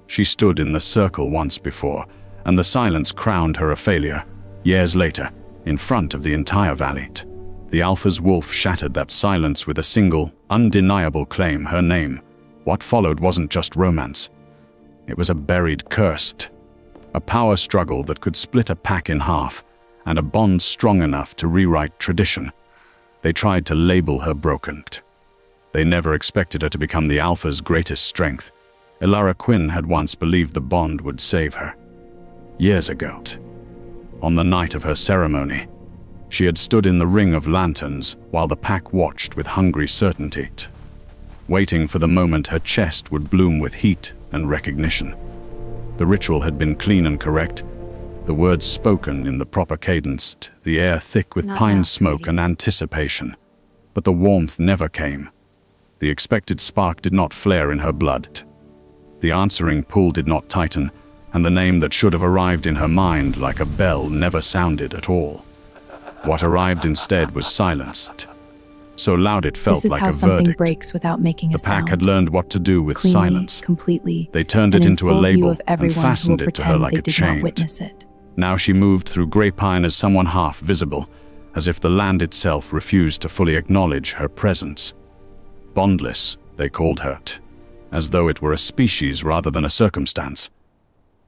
She stood in the circle once before, and the silence crowned her a failure. Years later, in front of the entire valley, the Alpha's wolf shattered that silence with a single, undeniable claim: her name. What followed wasn't just romance. It was a buried curse. A power struggle that could split a pack in half, and a bond strong enough to rewrite tradition. They tried to label her broken. They never expected her to become the Alpha's greatest strength. Elara Quinn had once believed the bond would save her. Years ago, on the night of her ceremony, she had stood in the ring of lanterns while the pack watched with hungry certainty, waiting for the moment her chest would bloom with heat and recognition. The ritual had been clean and correct, the words spoken in the proper cadence, the air thick with pine smoke and anticipation. But the warmth never came. The expected spark did not flare in her blood. The answering pull did not tighten, and the name that should have arrived in her mind like a bell never sounded at all. What arrived instead was silence. So loud it felt like a verdict. This is how something breaks without making a sound. The pack had learned what to do with Cleanly, silence. Completely. They turned it into a label and fastened it to her like a chain. Now she moved through grey pine as someone half visible, as if the land itself refused to fully acknowledge her presence. Bondless, they called her, as though it were a species rather than a circumstance.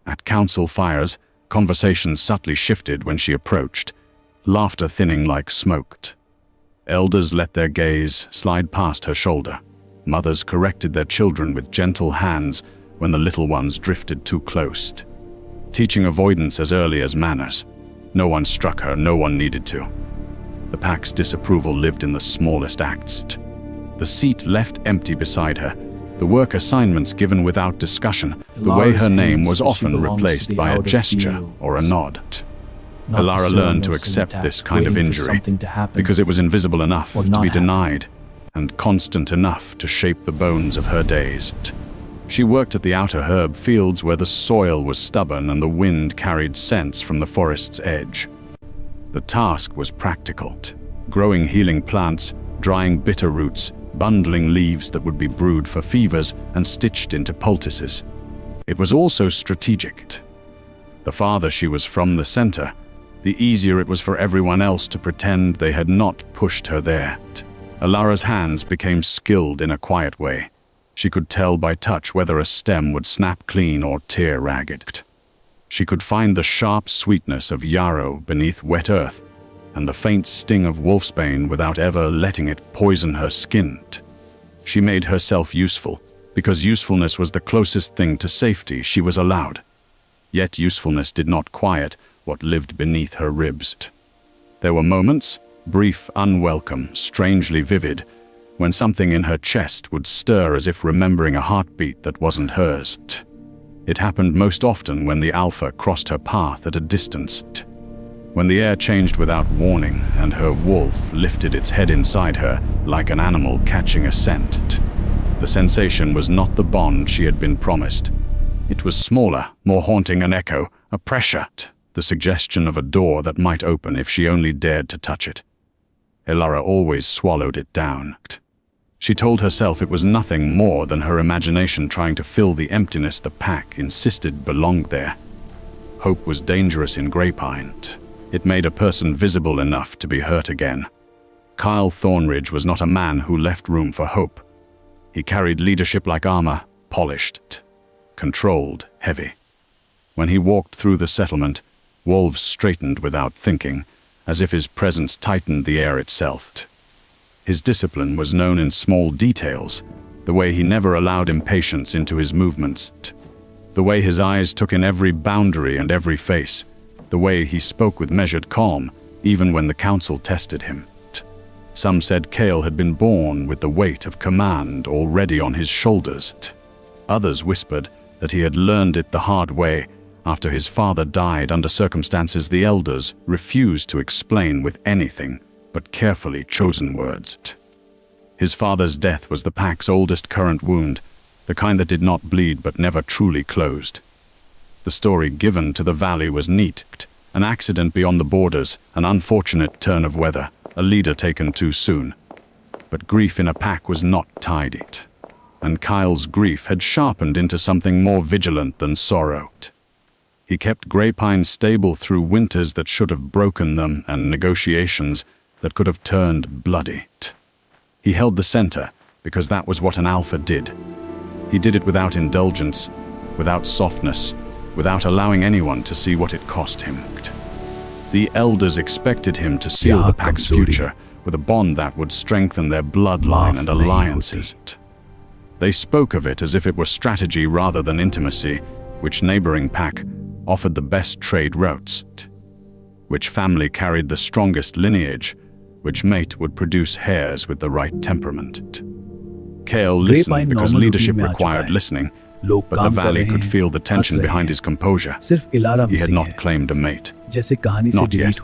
At council fires, conversations subtly shifted when she approached, laughter thinning like smoke. Elders let their gaze slide past her shoulder. Mothers corrected their children with gentle hands when the little ones drifted too close. Teaching avoidance as early as manners. No one struck her, no one needed to. The pack's disapproval lived in the smallest acts. The seat left empty beside her, the work assignments given without discussion, the way her name was often replaced by a gesture or a nod. Elara learned to accept this kind of injury because it was invisible enough to be denied and constant enough to shape the bones of her days. She worked at the outer herb fields where the soil was stubborn and the wind carried scents from the forest's edge. The task was practical: growing healing plants, drying bitter roots, bundling leaves that would be brewed for fevers and stitched into poultices. It was also strategic. The farther she was from the center, the easier it was for everyone else to pretend they had not pushed her there. Elara's hands became skilled in a quiet way. She could tell by touch whether a stem would snap clean or tear ragged. She could find the sharp sweetness of yarrow beneath wet earth, and the faint sting of wolfsbane without ever letting it poison her skin. She made herself useful, because usefulness was the closest thing to safety she was allowed. Yet usefulness did not quiet what lived beneath her ribs. There were moments, brief, unwelcome, strangely vivid, when something in her chest would stir as if remembering a heartbeat that wasn't hers. It happened most often when the Alpha crossed her path at a distance. When the air changed without warning and her wolf lifted its head inside her like an animal catching a scent. The sensation was not the bond she had been promised. It was smaller, more haunting an echo, a pressure, the suggestion of a door that might open if she only dared to touch it. Elara always swallowed it down. She told herself it was nothing more than her imagination trying to fill the emptiness the pack insisted belonged there. Hope was dangerous in Greypine. It made a person visible enough to be hurt again. Kyle Thornridge was not a man who left room for hope. He carried leadership like armor, polished, controlled, heavy. When he walked through the settlement, wolves straightened without thinking, as if his presence tightened the air itself. His discipline was known in small details, the way he never allowed impatience into his movements, the way his eyes took in every boundary and every face, the way he spoke with measured calm, even when the council tested him. Some said Kale had been born with the weight of command already on his shoulders. Others whispered that he had learned it the hard way after his father died under circumstances the elders refused to explain with anything but carefully chosen words. His father's death was the pack's oldest current wound, the kind that did not bleed but never truly closed. The story given to the valley was neat, an accident beyond the borders, an unfortunate turn of weather, a leader taken too soon. But grief in a pack was not tidy. and Kyle's grief had sharpened into something more vigilant than sorrow. He kept Greypine stable through winters that should have broken them and negotiations that could have turned bloody. He held the center because that was what an alpha did. He did it without indulgence, without softness, without allowing anyone to see what it cost him. The elders expected him to seal the pack's future with a bond that would strengthen their bloodline and alliances. They spoke of it as if it were strategy rather than intimacy, which neighboring pack offered the best trade routes, which family carried the strongest lineage, which mate would produce heirs with the right temperament. Kale listened because leadership required listening, but the valley could feel the tension behind his composure. He had not claimed a mate. Not yet.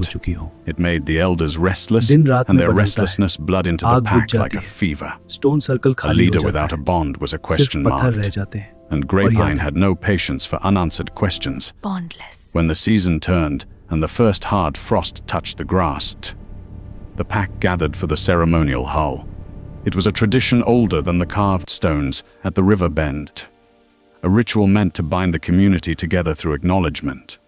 It made the elders restless, and their restlessness bled into the pack like a fever. A leader without a bond was a question mark, and Greypine had no patience for unanswered questions. Bondless. When the season turned and the first hard frost touched the grass, the pack gathered for the ceremonial howl. It was a tradition older than the carved stones at the river bend. A ritual meant to bind the community together through acknowledgement.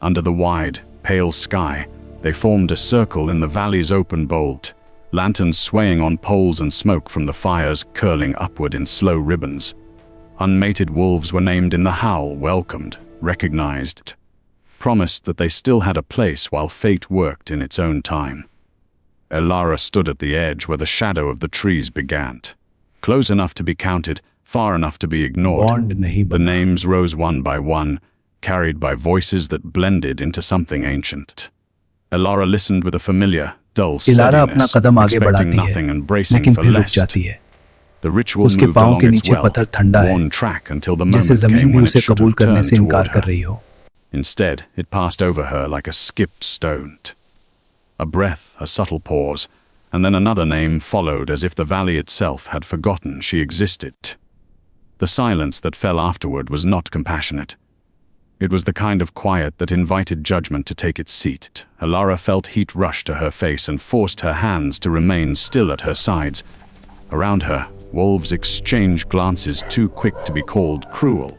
Under the wide, pale sky, they formed a circle in the valley's open bolt, lanterns swaying on poles and smoke from the fires curling upward in slow ribbons. Unmated wolves were named in the howl, welcomed, recognized, promised that they still had a place while fate worked in its own time. Elara stood at the edge where the shadow of the trees began. Close enough to be counted, far enough to be ignored. The names rose one by one, carried by voices that blended into something ancient. Elara listened with a familiar, dull steadiness, expecting nothing and bracing for less. The ritual moved along its well-worn track until the moment came when it should have turned toward her. Instead, it passed over her like a skipped stone. A breath, a subtle pause, and then another name followed as if the valley itself had forgotten she existed. The silence that fell afterward was not compassionate. It was the kind of quiet that invited judgment to take its seat. Elara felt heat rush to her face and forced her hands to remain still at her sides. Around her, wolves exchanged glances too quick to be called cruel,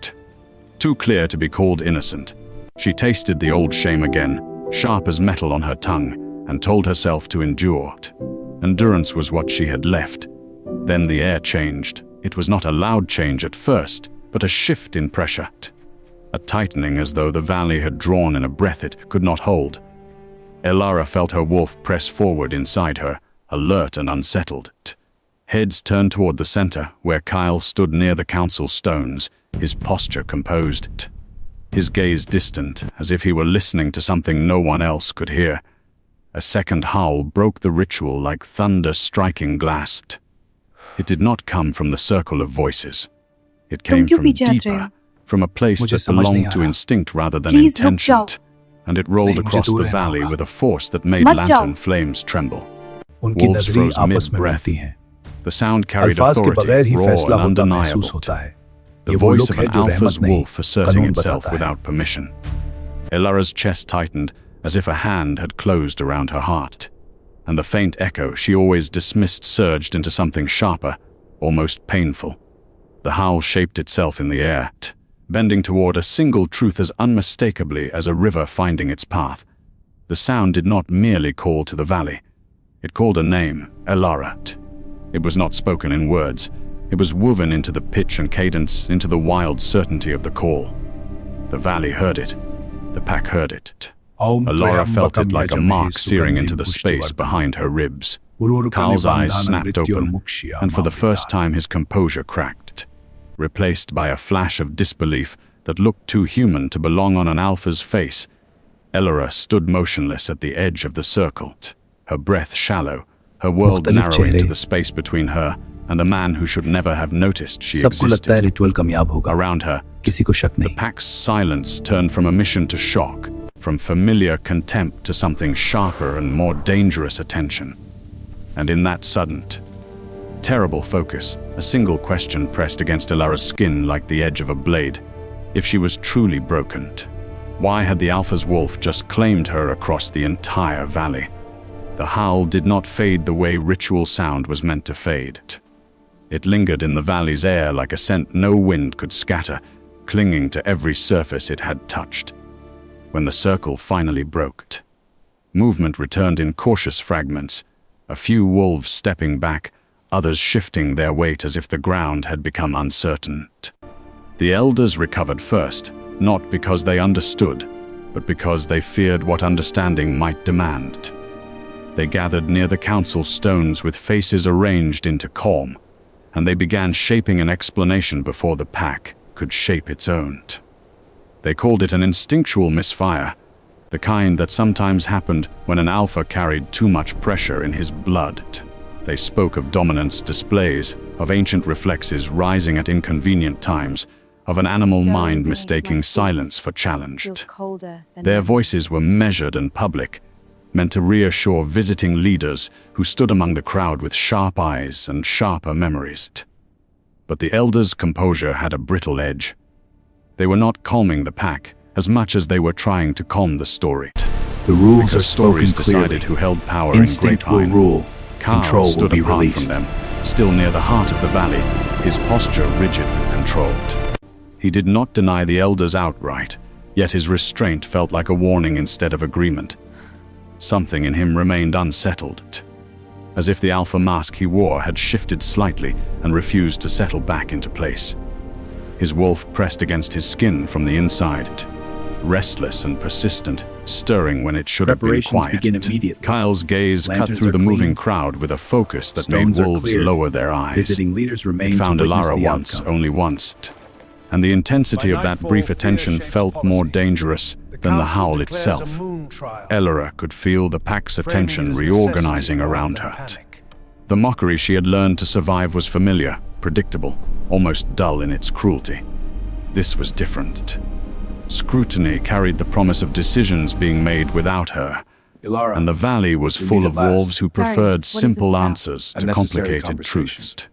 too clear to be called innocent. She tasted the old shame again, sharp as metal on her tongue, and told herself to endure. Endurance was what she had left. Then the air changed. It was not a loud change at first, but a shift in pressure. A tightening as though the valley had drawn in a breath it could not hold. Elara felt her wolf press forward inside her, alert and unsettled. Heads turned toward the center, where Kyle stood near the council stones, his posture composed. His gaze distant, as if he were listening to something no one else could hear. A second howl broke the ritual like thunder striking glass. It did not come from the circle of voices. It came from deeper, from a place that belonged to instinct rather than intention, and it rolled across the valley with a force that made lantern flames tremble. Wolves froze mid-breath. The sound carried authority, raw and undeniable. The voice of an alpha's wolf asserting itself without permission. Elara's chest tightened, as if a hand had closed around her heart, and the faint echo she always dismissed surged into something sharper, almost painful. The howl shaped itself in the air, bending toward a single truth as unmistakably as a river finding its path. The sound did not merely call to the valley. It called a name, Elara. It was not spoken in words. It was woven into the pitch and cadence, into the wild certainty of the call. The valley heard it. The pack heard it. Elara felt it like a mark searing into the space behind her ribs. Kyle's eyes snapped open, and for the first time his composure cracked, replaced by a flash of disbelief that looked too human to belong on an alpha's face. Elara stood motionless at the edge of the circle, her breath shallow, her world narrowing to the space between her and the man who should never have noticed she existed. Around her, the pack's silence turned from a mission to shock, from familiar contempt to something sharper and more dangerous attention. And in that sudden, terrible focus, a single question pressed against Elara's skin like the edge of a blade. If she was truly broken, why had the alpha's wolf just claimed her across the entire valley? The howl did not fade the way ritual sound was meant to fade. It lingered in the valley's air like a scent no wind could scatter, clinging to every surface it had touched. When the circle finally broke, movement returned in cautious fragments, a few wolves stepping back, others shifting their weight as if the ground had become uncertain. The elders recovered first, not because they understood, but because they feared what understanding might demand. They gathered near the council stones with faces arranged into calm, and they began shaping an explanation before the pack could shape its own. They called it an instinctual misfire, the kind that sometimes happened when an alpha carried too much pressure in his blood. They spoke of dominance displays, of ancient reflexes rising at inconvenient times, of an animal mind mistaking silence for challenge. Their voices were measured and public, meant to reassure visiting leaders who stood among the crowd with sharp eyes and sharper memories. But the elders' composure had a brittle edge. They were not calming the pack as much as they were trying to calm the story. The rules are stories spoken clearly. decided who held power Instinct in Grapevine. will rule. Carl Control will stood be apart released. from them, still near the heart of the valley, his posture rigid with control. He did not deny the elders outright, yet his restraint felt like a warning instead of agreement. Something in him remained unsettled, as if the alpha mask he wore had shifted slightly and refused to settle back into place. His wolf pressed against his skin from the inside, restless and persistent, stirring when it should have been Preparations quiet. begin immediately. Kyle's gaze cut Lanterns through are the moving cleaned. crowd with a focus that made Stones are wolves cleared. lower their eyes. Visiting leaders remain It found to witness Alara the once, outcome. only once, and the intensity of that brief attention felt more dangerous than the howl itself. Elara could feel the pack's attention reorganizing around her. The mockery she had learned to survive was familiar, predictable, almost dull in its cruelty. This was different. Scrutiny carried the promise of decisions being made without her, Ilara, and the valley was we full meet of at last. wolves who preferred Darius, what is this simple about? answers A to necessary complicated conversation. truths.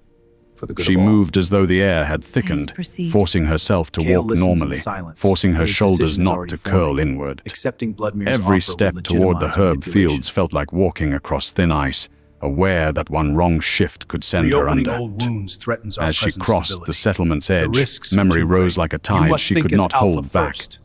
For the good She of all. moved as though the air had thickened, proceed. forcing herself to Kale walk listens in normally, silence. forcing her His shoulders decision is not already to forming. curl inward. Accepting Bloodmere's Every offer step would toward the legitimize herb manipulation. fields felt like walking across thin ice, aware that one wrong shift could send her Reopening under. old wounds threatens our As she present crossed stability. the settlement's The edge, risks are memory too rose great. like a You tide must she think could as not Alpha hold back. first.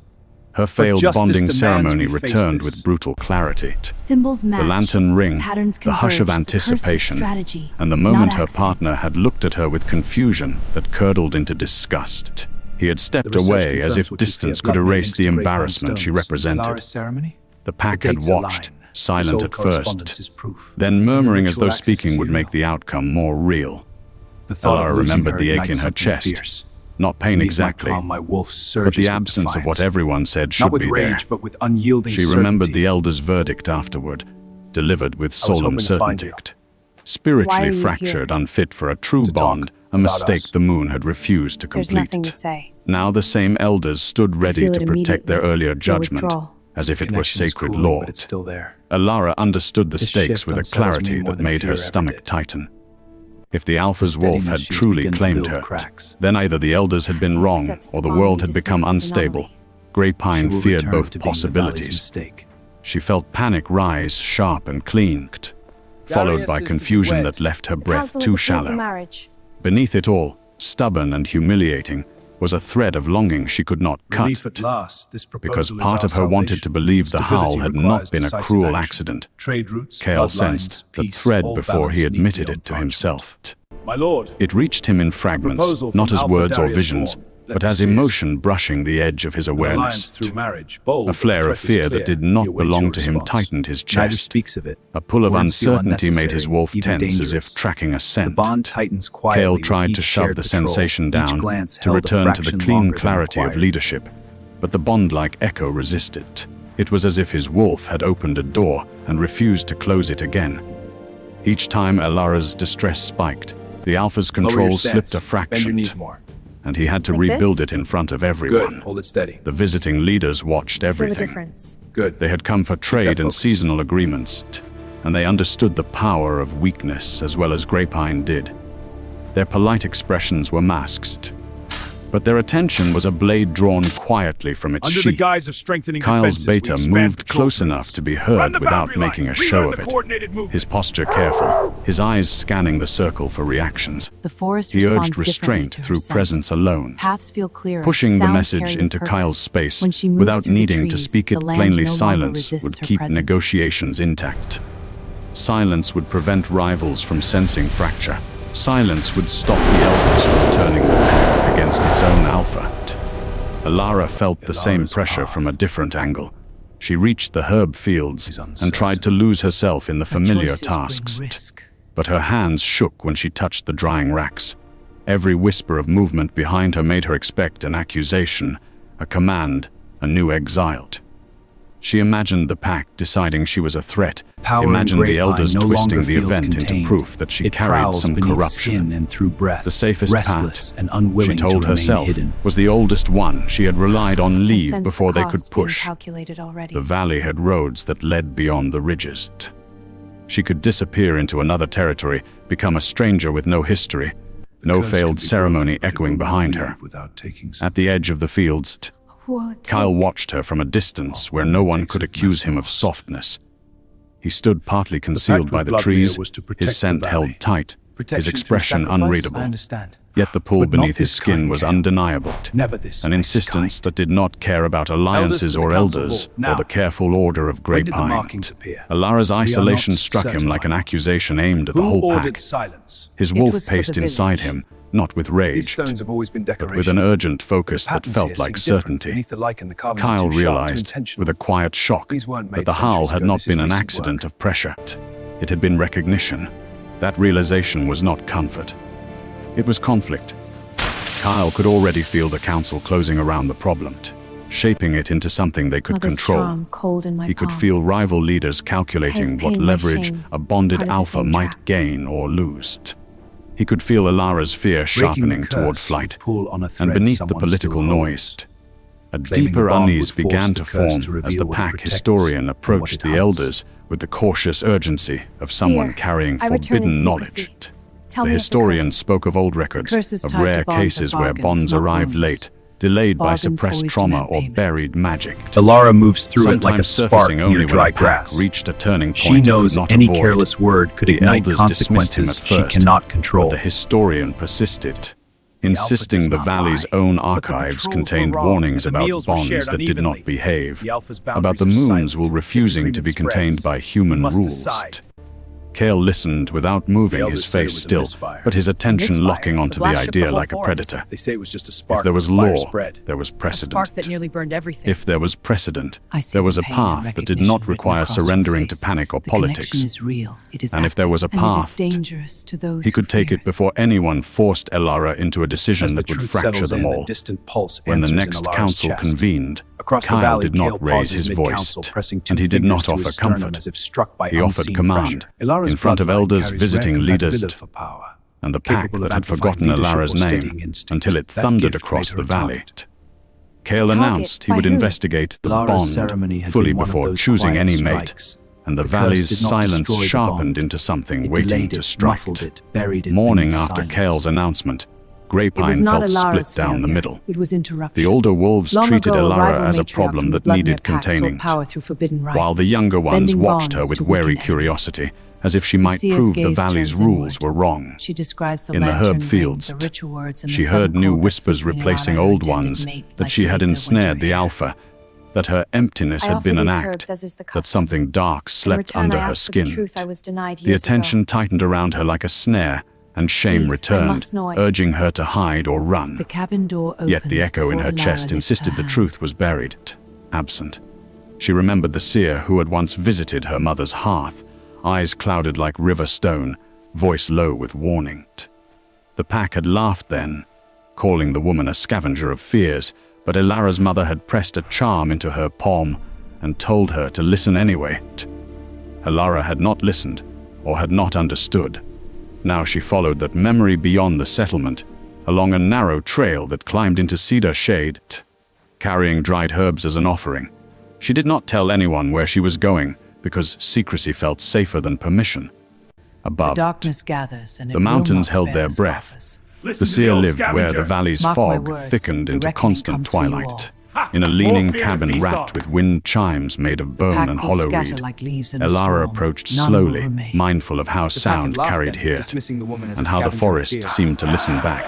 Her failed justice bonding demands ceremony we face returned this. with brutal clarity. Symbols match. The lantern ring, Patterns the hush of converge. The curse is anticipation, strategy, and the moment not her accident. partner had looked at her with confusion that curdled into disgust. He had stepped The research away as confirms if what you see distance at could Bloodmere erase links the to Grapevine embarrassment she stones. represented. Ilara's ceremony? The pack The had dates watched, align. silent Soul at correspondence first, is proof. then murmuring as though Ritual access speaking is would here make now. the outcome more real. The thought Alara of losing remembered her the ache ignites in her something chest. fierce. Not pain Beneath my exactly, calm, my wolf but surges the with absence of what defiance. everyone said should Not with be there. rage, but with unyielding She remembered certainty. the elder's verdict afterward, delivered with was solemn hoping to find certainty. you. Why Spiritually are you fractured, here? unfit for a true To talk bond, a about mistake us. the moon had refused to There's complete. nothing to say. Now the same elders stood ready feel to it protect their immediately. earlier Your judgment, withdrawal. as if it were Connection is sacred cooling, law. but it's still there. Alara understood the This stakes shift with a unsettles me clarity more that than made fear her ever stomach did. tighten. If the Alpha's The wolf had steadiness she's truly begun to claimed build her, cracks. then either the elders had been wrong accepts or the the bond world we had become dismissed as unstable. anomaly. She Grapevine will feared return both to being the valley's possibilities. mistake. She felt panic rise sharp and clean, followed by confusion that left her breath too shallow. Marriage. Beneath it all, stubborn and humiliating, was a thread of longing she could not Relief cut, at last. This because proposal is part our of her wanted salvation. to believe the Stability howl had requires not been a decisive cruel action. accident. Trade routes, Kale bloodlines, sensed the peace, thread all before he balanced admitted neatly it to on himself. My lord, It reached him in fragments, proposal from not as Alpha words or Darius visions, Vaughn. but Let me as see it. emotion brushing the edge of his an alliance awareness. through marriage, bold, A flare but of the threat is fear clear. that did He not awaits belong your to him response. tightened his Neither chest. speaks of it. A pull of Words feel uncertainty made his unnecessary, wolf even tense as dangerous. if tracking a The scent. bond tightens quietly. Kale with tried each to shove shared the patrol. sensation Each down, glance to held a return to the fraction clean longer than clarity of required. leadership, but the bond-like echo resisted. It was as if his wolf had opened a door and refused to close it again. Each time Alara's distress spiked, the Alpha's Lower your control stance. slipped a Bend your fraction, knees more. and he had to Like rebuild this? it in front of Good. everyone. Hold it steady. The visiting leaders watched Feel the everything. difference. Good. They had come for trade and focus. seasonal agreements, and they understood the power of weakness as well as Grapevine did. Their polite expressions were masked. But their attention was a blade drawn quietly from its Under sheath. the guise of strengthening Kyle's defenses, we beta expand moved patrol close crews. enough to be Run heard the without boundary making a lines. show Relearn of the it. coordinated movement. His posture careful, his eyes scanning the circle for reactions. The forest He responds urged restraint differently to her through scent. presence alone, Paths feel clearer. pushing the sounds message carry into purpose. Kyle's space When she moves without through the needing to trees, speak it the land plainly. no longer Silence resists would her keep presence. negotiations intact. Silence would prevent rivals from sensing fracture. Silence would stop the elders from turning the pack against its own alpha. Alara felt the same pressure from a different angle. She reached the herb fields and tried to lose herself in the familiar tasks. But her hands shook when she touched the drying racks. Every whisper of movement behind her made her expect an accusation, a command, a new exile. She imagined the pack deciding she was a threat, Power in imagined the grapevine elders no twisting longer the feels event into contained. proof that she It carried prowls some beneath corruption. skin and through breath, The safest restless path, and unwilling she told to remain herself, hidden. was the oldest one. She had relied on I leave sense before the they could cost being push. calculated already. The valley had roads that led beyond the ridges. She could disappear into another territory, become a stranger with no history, no failed ceremony echoing behind her. At the edge of the fields, Kyle watched her from a distance where no one could accuse him of softness. He stood partly concealed by the trees, his scent held tight, his expression unreadable. Yet the pull beneath his skin was undeniable, an insistence that did not care about alliances or elders, or the careful order of Grapevine. Alara's isolation struck him like an accusation aimed at the whole pack. His wolf was for paced the inside village. him, not with rage, have always been but with an urgent focus that felt like certainty. Kyle realized, with a quiet shock, that the howl had not been an accident of pressure. It had been recognition. That realization was not comfort. It was conflict. Kyle could already feel the council closing around the problem, shaping it into something they could Mother's control. charm, cold in my He could palm. feel rival leaders calculating His what pain, my leverage shame, a bonded part of the alpha same might trap. gain or lose. He could feel Alara's fear sharpening toward flight, and beneath the political noise, a deeper unease began to form as the pack historian approached the elders with the cautious urgency of someone Seer, carrying I return in forbidden knowledge. secrecy. Tell The me of historian curse. spoke of old records, Curse is of tied to rare bonds or cases where bargains, bonds not arrived wounds. late, delayed by Bargains suppressed always trauma demand or payment. buried magic. Alara moves through it like a Sometimes spark surfacing only near when dry a pack grass. reached a turning point She it knows could not any avoid. careless word could The ignite elders dismissed him consequences at she first, cannot control. But the historian persisted, insisting does the not valley's lie. own But the archives patrols contained were wrong, warnings and the about meals were shared bonds that did unevenly. not behave, The alpha's about the boundaries are moons silent. were refusing to be Disagreement contained spreads. by human We must rules. decide. Kale listened without moving, elders his said it face was a still, misfire. but his attention Misfire? locking onto The the blast shook idea the whole like a forest. predator. They say it was just a spark. If there was and the fire law, spread. there was A precedent. spark that nearly burned everything. If there was precedent, I see there was the a pain and path that did recognition not written require across her surrendering to face. panic or The politics. connection is real. It is And if there was a active, and it is path, dangerous to those He could who take fear it before anyone forced Elara into a As decision the that would truth fracture settles them in, all. a distant pulse When the answers in next Alara's council chest. convened, Across the Kyle valley, did not Kale raise pauses his mid-council, voice, pressing two and he did fingers not to offer his sternum comfort. as if struck by He offered unseen command pressure. Alara's in front of bloodline elders carries visiting rare leaders, compatibility for power. and the pack Capable of that had amplifying forgotten leadership Alara's or steadying name instinct. until it That thundered gift across made the her valley. target. Kale Target? announced he By would who? investigate the Alara's ceremony bond had fully been one of before those choosing quiet any mate, strikes. and the The curse valley's did not silence destroy the sharpened bond. into something It waiting delayed to it, strike. muffled it, buried it Morning beneath after silence. Kale's announcement, It was Grapevine not felt Alara's split down the failure. middle. It was interruption. The older wolves Long treated ago, a Alara rival as a matriarch problem from the that Bloodmere needed pack sold containing, power through forbidden rites, while the younger ones bending watched her bonds with to wary weaken enemies. curiosity, as if she might seer's prove the gaze valley's turns rules inward. were wrong. She describes the In the lantern herb ring, fields, the ritual words, and she the sudden heard new cold that whispers swept me replacing around her old intended ones, mate, that like she had Maiden ensnared winter the hair. alpha, that her emptiness I had been offer an these act, herbs as is the that custom. something dark In slept return, under I her ask for the skin. truth I was denied The years attention ago. tightened around her like a snare, and shame Please, I returned, must know it. urging her to hide or run. The cabin door opens Yet the echo in before her Lara chest lifts insisted her the hand. truth was buried, absent. She remembered the seer who had once visited her mother's hearth, eyes clouded like river stone, voice low with warning. The pack had laughed then, calling the woman a scavenger of fears, but Elara's mother had pressed a charm into her palm and told her to listen anyway. Elara had not listened, or had not understood. Now she followed that memory beyond the settlement, along a narrow trail that climbed into cedar shade, carrying dried herbs as an offering. She did not tell anyone where she was going, because secrecy felt safer than permission. The Above, darkness gathers, and it the will mountains not held spare their the breath, scoffers. The seer lived where the valley's Mark my fog words, thickened the into reckoning constant comes for you twilight. In a leaning cabin wrapped with wind chimes made of bone Pack and will hollow scatter reed, like leaves in a Elara storm. approached None will slowly, remain. mindful of how sound carried here, dismissing the woman as and a how the scavenger of forest fear. seemed to listen back.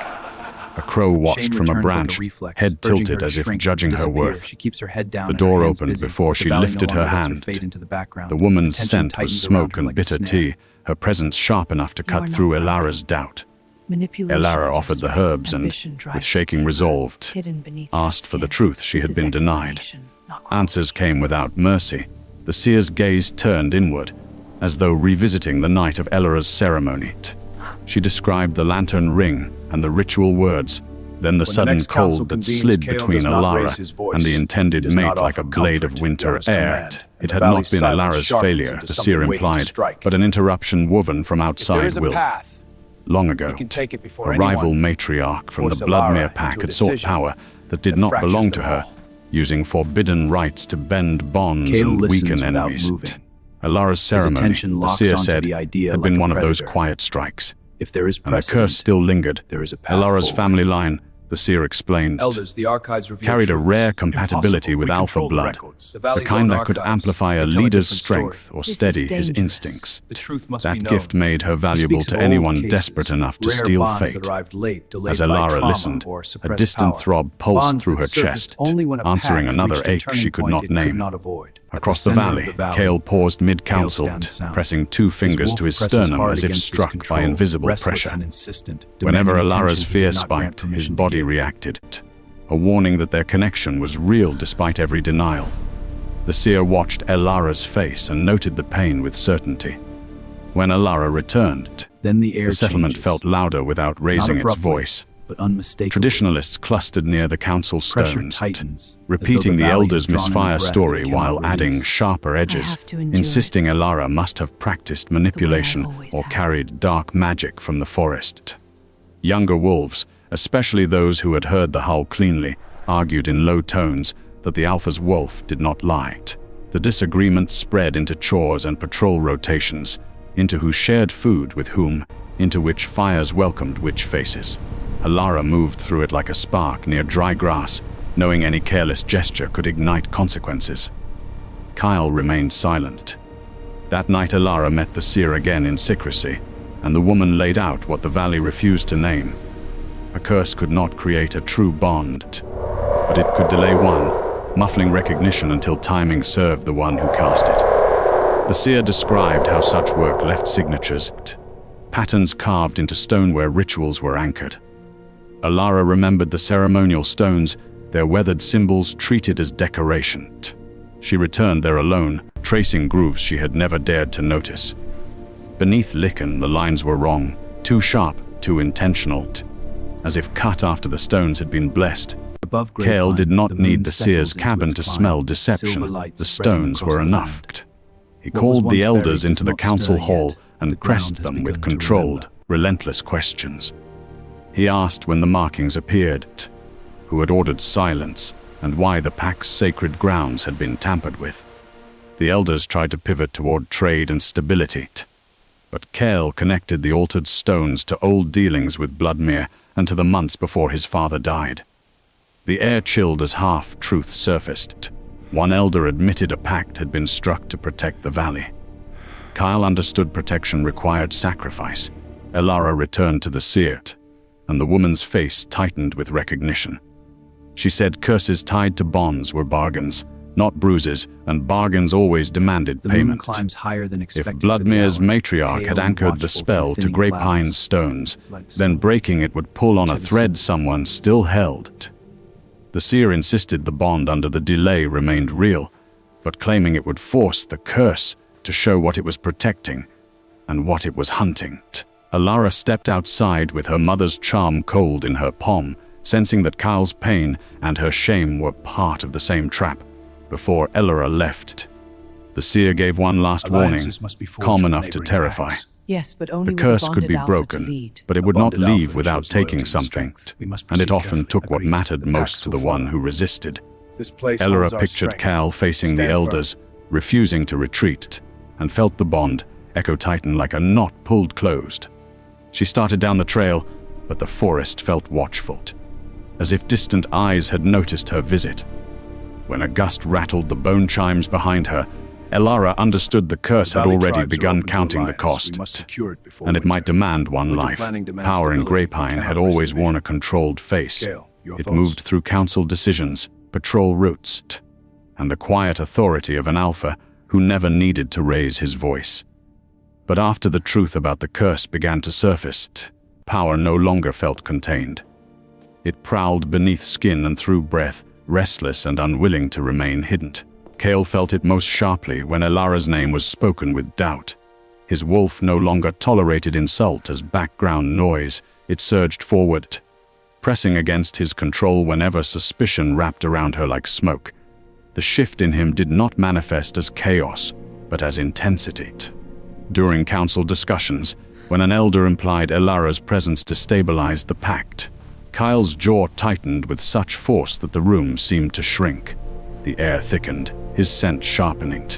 A crow watched Shame from a returns like branch, reflex, head urging her tilted to as if shrink, judging her disappear. worth. She keeps her head down The and door her hands opened busy, before but the she valley lifted no her longer lets hand. fade into the background. The woman's Tension scent was tightens smoke around her and like a bitter snare. tea, her presence sharp enough to cut not through welcome. Elara's doubt. Manipulation Elara is offered the strength, herbs and, ambition drives with you shaking deeper, resolve, hidden beneath your asked for the skin. truth she This had is been denied. explanation, not cruelty. Answers came without mercy. The seer's gaze turned inward, as though revisiting the night of Elara's ceremony. She described the lantern ring and the ritual words, then the sudden next council cold that convenes, slid Kale between does not raise his Elara voice. and the He intended does mate not like a offer blade comfort of winter beyond his air. command, and It the had not valley's been silence Elara's sharpens failure, into the something seer waiting to implied, strike. but an interruption woven from If there outside is a will. path, Long ago, you can take it before a rival anyone. matriarch from the Force Elara Bloodmere pack into a had sought decision power that did that not fractures belong them to her, all. using forbidden rites to bend bonds Kale and listens weaken without enemies. moving. Elara's ceremony, attention the locks seer onto said, the idea had been like a one of those predator. quiet strikes, If there is and the precedent, curse still lingered. there is a path Elara's forward. family line, the seer explained, Elders, the archives reveal carried a truths. rare compatibility Impossible. with We alpha control the blood, records. The the valley's kind own that could archives. amplify a They tell leader's different story. strength or This is steady his dangerous. instincts. The truth must be That known. gift made her He valuable speaks to of old anyone cases, desperate enough to rare steal bonds fate. that arrived late, delayed As by Elara trauma listened, or a suppressed distant power. throb pulsed Bonds through that her surfaced chest, only when a answering pack another reached a ache she turning could point not it could name. not avoid. At Across the center valley, of the Kale paused mid-council, stands sound. pressing two fingers His to wolf his presses sternum hard as if against his struck control, by invisible restless pressure. and insistent, Whenever demanding Elara's attention he fear did not grant spiked, his permission to body give. reacted, a warning that their connection was real despite every denial. The seer watched Elara's face and noted the pain with certainty. When Elara returned, Then the air the settlement changes. felt louder without raising its abruptly, voice. but unmistakably. Traditionalists clustered near the council Pressure stones, tightens, repeating as though the valley elders' has drawn in a misfire breath story it cannot while adding release. sharper edges, have to endure insisting Elara must have practiced manipulation always or have. carried dark magic from the forest. Younger wolves, especially those who had heard the howl cleanly, argued in low tones that the alpha's wolf did not lie. The disagreement spread into chores and patrol rotations, into who shared food with whom, into which fires welcomed which faces. Elara moved through it like a spark near dry grass, knowing any careless gesture could ignite consequences. Kyle remained silent. That night Elara met the seer again in secrecy, and the woman laid out what the valley refused to name. A curse could not create a true bond, but it could delay one, muffling recognition until timing served the one who cast it. The seer described how such work left signatures, patterns carved into stone where rituals were anchored. Elara remembered the ceremonial stones, their weathered symbols treated as decoration. She returned there alone, tracing grooves she had never dared to notice. Beneath lichen, the lines were wrong, too sharp, too intentional, as if cut after the stones had been blessed. Above Kale grapevine, did not the moon need the settles seer's into cabin its to climb, smell silver deception. light The spreading stones across were the enough. land. He What was called once the elders buried into does the not council stir hall yet. The and ground pressed has them begun with to controlled, remember. relentless questions. He asked when the markings appeared, who had ordered silence, and why the pack's sacred grounds had been tampered with. The elders tried to pivot toward trade and stability, but Kale connected the altered stones to old dealings with Bloodmere and to the months before his father died. The air chilled as half-truths surfaced. One elder admitted a pact had been struck to protect the valley. Kyle understood protection required sacrifice. Elara returned to the seer, and the woman's face tightened with recognition. She said curses tied to bonds were bargains, not bruises, and bargains always demanded The moon payment. climbs higher than If expected for the Bloodmere's hour. matriarch Pale had and anchored the watchful spell through to thinning grey clouds. pine stones, It's like then sun. breaking it would pull on a To the thread sun. someone still held. The seer insisted the bond under the delay remained real, but claiming it would force the curse to show what it was protecting and what it was hunting. Elara stepped outside with her mother's charm cold in her palm, sensing that Kyle's pain and her shame were part of the same trap. Before Elara left, the seer gave one last warning, Alliances must be forged calm with enough to neighboring terrify. packs. Yes, but only The with a curse could bonded be alpha to broken, lead. but it A would not bonded alpha leave without shows taking loyalty and something, strength. We must and it proceed often carefully. took what Agreed. mattered The most packs to will the one follow. who resisted. This place holds Elara our pictured strength. Cal facing the Stand firm. elders, refusing to retreat, and felt the bond echo tighten like a knot pulled closed. She started down the trail, but the forest felt watchful, as if distant eyes had noticed her visit. When a gust rattled the bone chimes behind her, Elara understood the curse had already begun counting the cost, and it might demand one life. Power in Greypine had always worn a controlled face. It moved through council decisions, patrol routes, and the quiet authority of an alpha who never needed to raise his voice. But after the truth about the curse began to surface, power no longer felt contained. It prowled beneath skin and through breath, restless and unwilling to remain hidden. Kale felt it most sharply when Elara's name was spoken with doubt. His wolf no longer tolerated insult as background noise. It surged forward, pressing against his control whenever suspicion wrapped around her like smoke. The shift in him did not manifest as chaos, but as intensity. During council discussions, when an elder implied Elara's presence destabilized the pact, Kyle's jaw tightened with such force that the room seemed to shrink. The air thickened, his scent sharpening,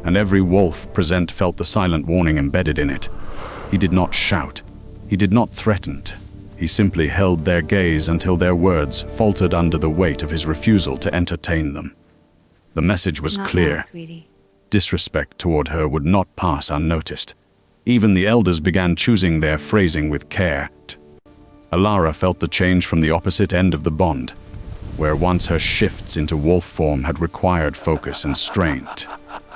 and every wolf present felt the silent warning embedded in it. He did not shout. He did not threaten. He simply held their gaze until their words faltered under the weight of his refusal to entertain them. The message was clear. Disrespect toward her would not pass unnoticed. Even the elders began choosing their phrasing with care. Elara felt the change from the opposite end of the bond, where once her shifts into wolf form had required focus and strain.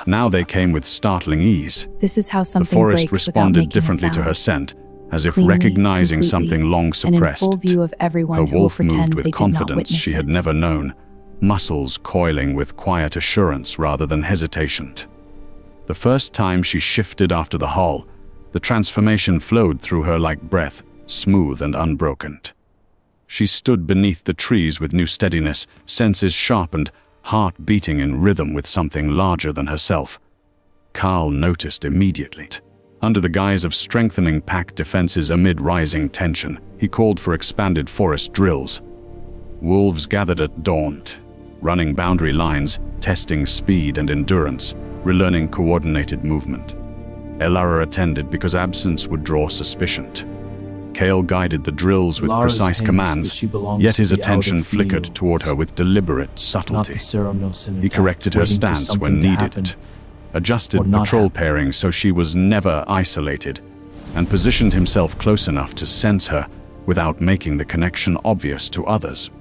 Now they came with startling ease. This is how something The forest breaks responded differently to her scent, as if recognizing something long suppressed. And in full view of everyone Her who will wolf pretend moved they with did not confidence witness she had it. never known, muscles coiling with quiet assurance rather than hesitation. The first time she shifted after the howl, the transformation flowed through her like breath, smooth and unbroken. She stood beneath the trees with new steadiness, senses sharpened, heart beating in rhythm with something larger than herself. Carl noticed immediately. Under the guise of strengthening pack defenses amid rising tension, he called for expanded forest drills. Wolves gathered at dawn, running boundary lines, testing speed and endurance, relearning coordinated movement. Elara attended because absence would draw suspicion. Kale guided the drills with Lara's precise hints commands, that she belongs yet to his the attention outer flickered fields, toward her with deliberate not subtlety. the ceremonious in He corrected her waiting for stance when something to needed, happen. or adjusted not patrol happen. pairing so she was never isolated, and positioned himself close enough to sense her without making the connection obvious to others.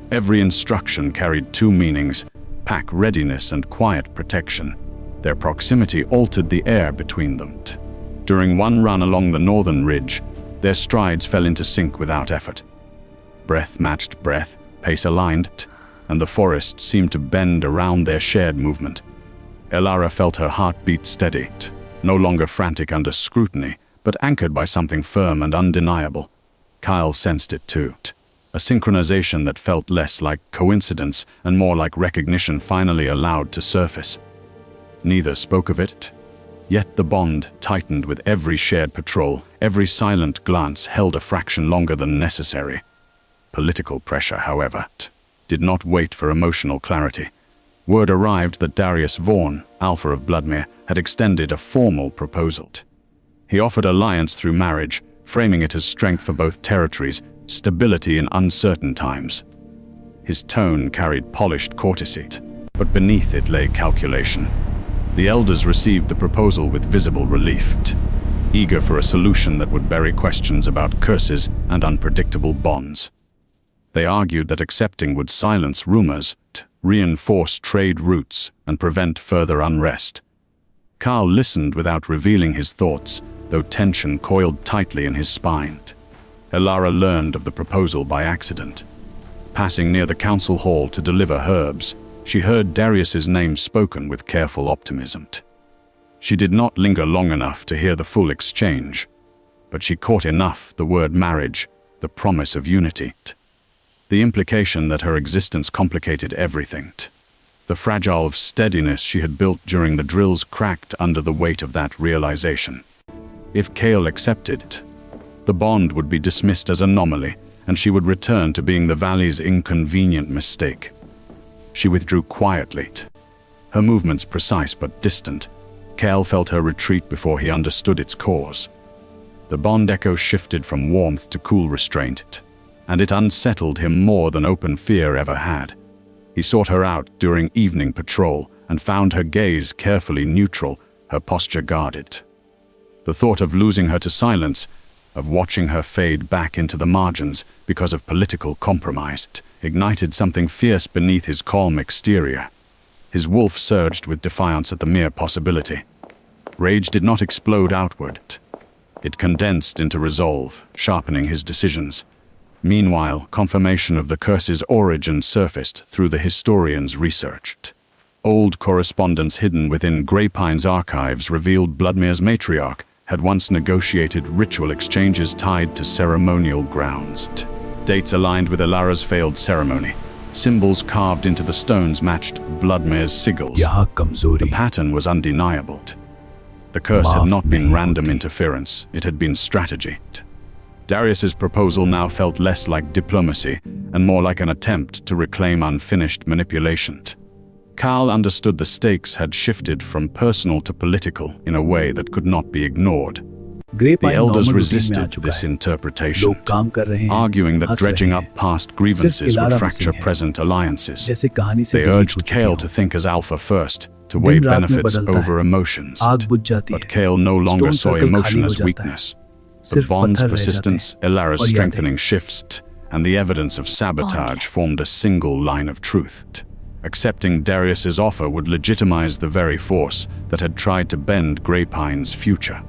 Every instruction carried two meanings: pack readiness and quiet protection. Their proximity altered the air between them. During one run along the northern ridge, their strides fell into sync without effort. Breath matched breath, pace aligned, and the forest seemed to bend around their shared movement. Elara felt her heartbeat steady, no longer frantic under scrutiny, but anchored by something firm and undeniable. Kyle sensed it too, a synchronization that felt less like coincidence and more like recognition finally allowed to surface. Neither spoke of it, yet the bond tightened with every shared patrol. Every silent glance held a fraction longer than necessary. Political pressure, however, did not wait for emotional clarity. Word arrived that Darius Vaughn, Alpha of Bloodmere, had extended a formal proposal. He offered alliance through marriage, framing it as strength for both territories, stability in uncertain times. His tone carried polished courtesy, but beneath it lay calculation. The elders received the proposal with visible relief, eager for a solution that would bury questions about curses and unpredictable bonds. They argued that accepting would silence rumors, reinforce trade routes, and prevent further unrest. Carl listened without revealing his thoughts, though tension coiled tightly in his spine. Elara learned of the proposal by accident. Passing near the council hall to deliver herbs, she heard Darius's name spoken with careful optimism. She did not linger long enough to hear the full exchange, but she caught enough: the word marriage, the promise of unity, the implication that her existence complicated everything. The fragile steadiness she had built during the drills cracked under the weight of that realization. If Kale accepted, the bond would be dismissed as anomaly, and she would return to being the Valley's inconvenient mistake. She withdrew quietly, her movements precise but distant. Kale felt her retreat before he understood its cause. The bond echo shifted from warmth to cool restraint, and it unsettled him more than open fear ever had. He sought her out during evening patrol and found her gaze carefully neutral, her posture guarded. The thought of losing her to silence, of watching her fade back into the margins because of political compromise, ignited something fierce beneath his calm exterior. His wolf surged with defiance at the mere possibility. Rage did not explode outward. It condensed into resolve, sharpening his decisions. Meanwhile, confirmation of the curse's origin surfaced through the historian's research. Old correspondence hidden within Greypine's archives revealed Bloodmere's matriarch had once negotiated ritual exchanges tied to ceremonial grounds. Dates aligned with Elara's failed ceremony. Symbols carved into the stones matched Bloodmere's sigils. The pattern was undeniable. The curse had not been random interference, it had been strategy. Darius's proposal now felt less like diplomacy and more like an attempt to reclaim unfinished manipulation. Cal understood the stakes had shifted from personal to political in a way that could not be ignored. The elders resisted this interpretation, arguing that dredging up past grievances would fracture present alliances. They urged Kale to think as alpha first, to weigh benefits over emotions. But Kale no longer saw emotion as weakness. The bond's persistence, Elara's strengthening shifts, and the evidence of sabotage formed a single line of truth. Accepting Darius's offer would legitimize the very force that had tried to bend Greypine's future.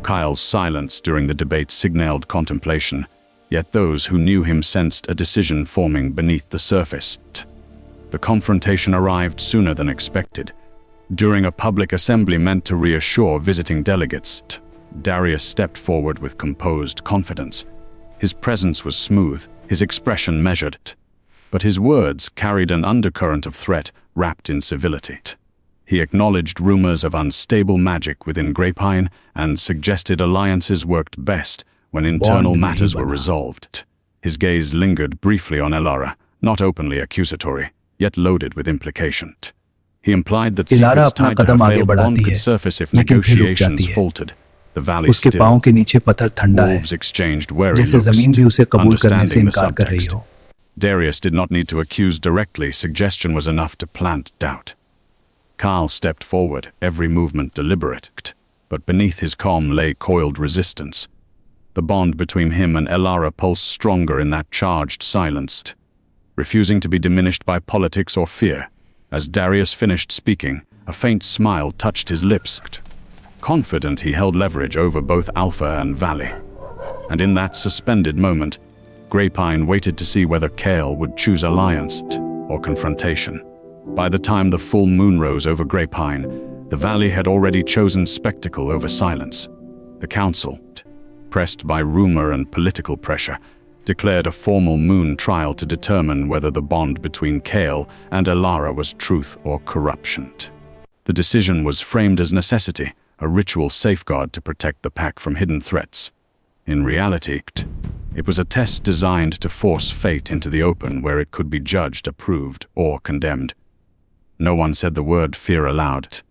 Kyle's silence during the debate signaled contemplation, yet those who knew him sensed a decision forming beneath the surface. The confrontation arrived sooner than expected. During a public assembly meant to reassure visiting delegates, Darius stepped forward with composed confidence. His presence was smooth, his expression measured, but his words carried an undercurrent of threat wrapped in civility. He acknowledged rumors of unstable magic within Greypine and suggested alliances worked best when internal matters were resolved. His gaze lingered briefly on Elara, not openly accusatory, yet loaded with implication. He implied that secrets tied to her failed bond could surface if negotiations faltered. The valley still. Wolves exchanged wary looks, understanding the subtext. Darius did not need to accuse directly, suggestion was enough to plant doubt. Carl stepped forward, every movement deliberate, but beneath his calm lay coiled resistance. The bond between him and Elara pulsed stronger in that charged silence, refusing to be diminished by politics or fear. As Darius finished speaking, a faint smile touched his lips. Confident he held leverage over both Alpha and Valley. And in that suspended moment, Greypine waited to see whether Kale would choose alliance or confrontation. By the time the full moon rose over Greypine, the valley had already chosen spectacle over silence. The council, pressed by rumor and political pressure, declared a formal moon trial to determine whether the bond between Kale and Elara was truth or corruption. The decision was framed as necessity, a ritual safeguard to protect the pack from hidden threats. In reality, it was a test designed to force fate into the open where it could be judged, approved, or condemned. No one said the word fear aloud,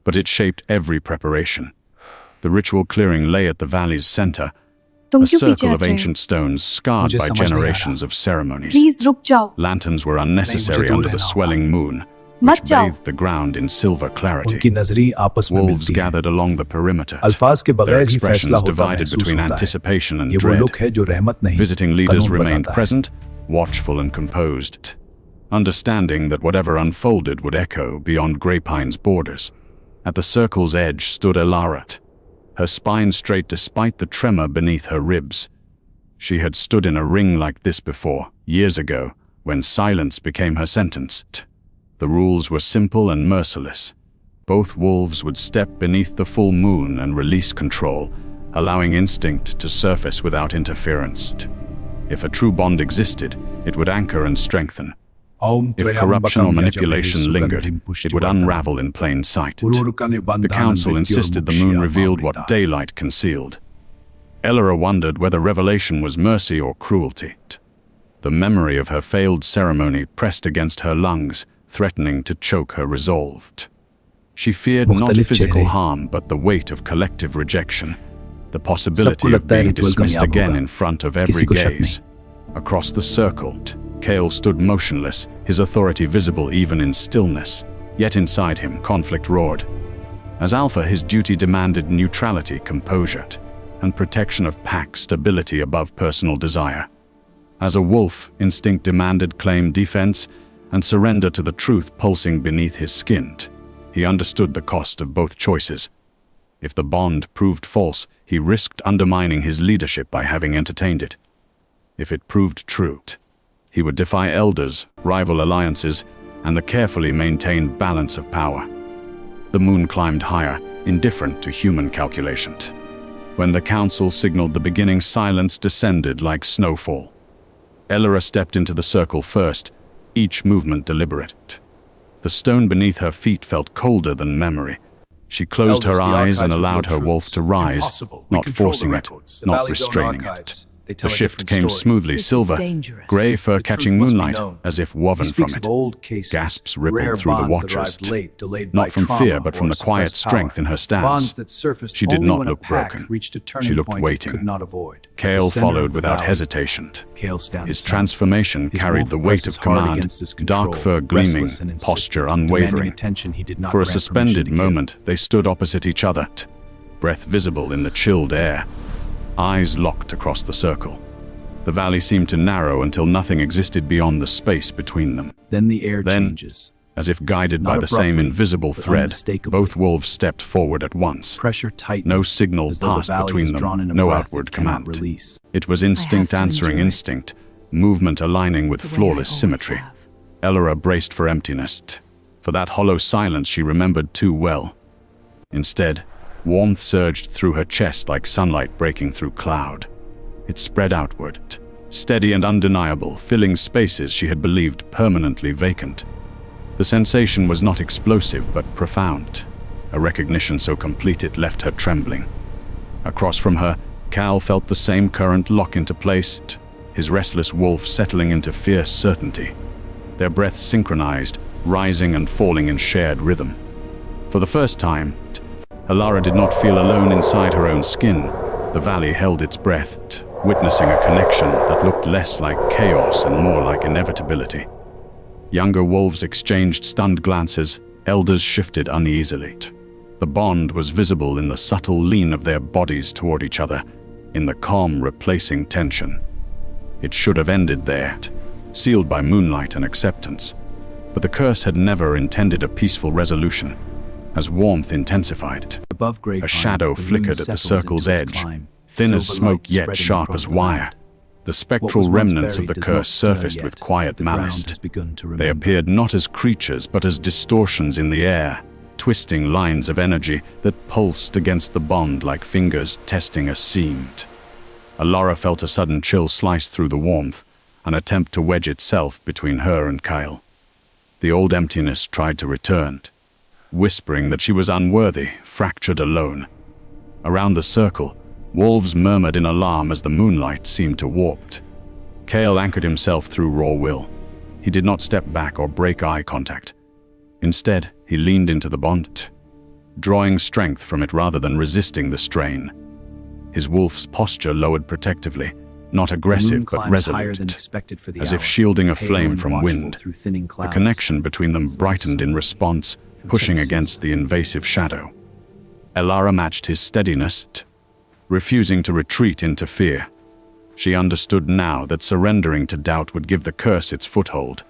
but it shaped every preparation. The ritual clearing lay at the valley's center, a circle of ancient stones scarred by generations of ceremonies. Please रुक जाओ. Lanterns were unnecessary under the swelling moon, which bathed the ground in silver clarity. Wolves gathered along the perimeter, their expressions divided between anticipation and dread. Visiting leaders remained present, watchful and composed, understanding that whatever unfolded would echo beyond Greypine's borders. At the circle's edge stood Elara, her spine straight despite the tremor beneath her ribs. She had stood in a ring like this before, years ago, when silence became her sentence. The rules were simple and merciless. Both wolves would step beneath the full moon and release control, allowing instinct to surface without interference. If a true bond existed, it would anchor and strengthen. If corruption or manipulation lingered, it would unravel in plain sight. The council insisted the moon revealed what daylight concealed. Elara wondered whether revelation was mercy or cruelty. The memory of her failed ceremony pressed against her lungs, threatening to choke her resolve. She feared not physical harm, but the weight of collective rejection. the possibility of being dismissed again in front of every gaze. Across the circle, Kale stood motionless, his authority visible even in stillness. Yet inside him, conflict roared. As Alpha, his duty demanded neutrality, composure, and protection of pack stability above personal desire. As a wolf, instinct demanded claim defense and surrender to the truth pulsing beneath his skin. He understood the cost of both choices. If the bond proved false, he risked undermining his leadership by having entertained it. If it proved true, he would defy elders, rival alliances, and the carefully maintained balance of power. The moon climbed higher, indifferent to human calculation. When the council signaled the beginning, silence descended like snowfall. Elora stepped into the circle first, each movement deliberate. The stone beneath her feet felt colder than memory. She closed her eyes and allowed her wolf to rise, not forcing it, not restraining it. The shift came smoothly, silver, gray fur catching moonlight, as if woven from it. Gasps rippled through the watchers, not from fear but from the quiet strength in her stance. She did not look broken. She looked waiting. Kale followed without hesitation. His transformation carried the weight of command, dark fur gleaming, posture unwavering. For a suspended moment, they stood opposite each other, breath visible in the chilled air. Eyes locked across the circle. The valley seemed to narrow until nothing existed beyond the space between them. Then the air changes. As if guided by the same invisible thread, both wolves stepped forward at once. Pressure tightened. No signal passed between them, no outward command. It was instinct answering instinct, movement aligning with flawless symmetry. Elora braced for emptiness. For that hollow silence she remembered too well. Instead, warmth surged through her chest like sunlight breaking through cloud. It spread outward, steady and undeniable, filling spaces she had believed permanently vacant. The sensation was not explosive but profound, a recognition so complete it left her trembling. Across from her, Cal felt the same current lock into place, his restless wolf settling into fierce certainty. Their breaths synchronized, rising and falling in shared rhythm. For the first time, Elora did not feel alone inside her own skin. The valley held its breath, witnessing a connection that looked less like chaos and more like inevitability. Younger wolves exchanged stunned glances, elders shifted uneasily. The bond was visible in the subtle lean of their bodies toward each other, in the calm replacing tension. It should have ended there, sealed by moonlight and acceptance. But the curse had never intended a peaceful resolution. As warmth intensified, a shadow flickered at the circle's edge, thin as smoke yet sharp as wire. The spectral remnants of the curse surfaced with quiet malice. They appeared not as creatures but as distortions in the air, twisting lines of energy that pulsed against the bond like fingers testing a seam. Elora felt a sudden chill slice through the warmth, an attempt to wedge itself between her and Kyle. The old emptiness tried to return, whispering that she was unworthy, fractured alone. Around the circle, wolves murmured in alarm as the moonlight seemed to warp. Kale anchored himself through raw will. He did not step back or break eye contact. Instead, he leaned into the bond, drawing strength from it rather than resisting the strain. His wolf's posture lowered protectively, not aggressive but resolute, as if shielding a flame from wind. The connection between them brightened in response, pushing against the invasive shadow. Elora matched his steadiness, refusing to retreat into fear. She understood now that surrendering to doubt would give the curse its foothold.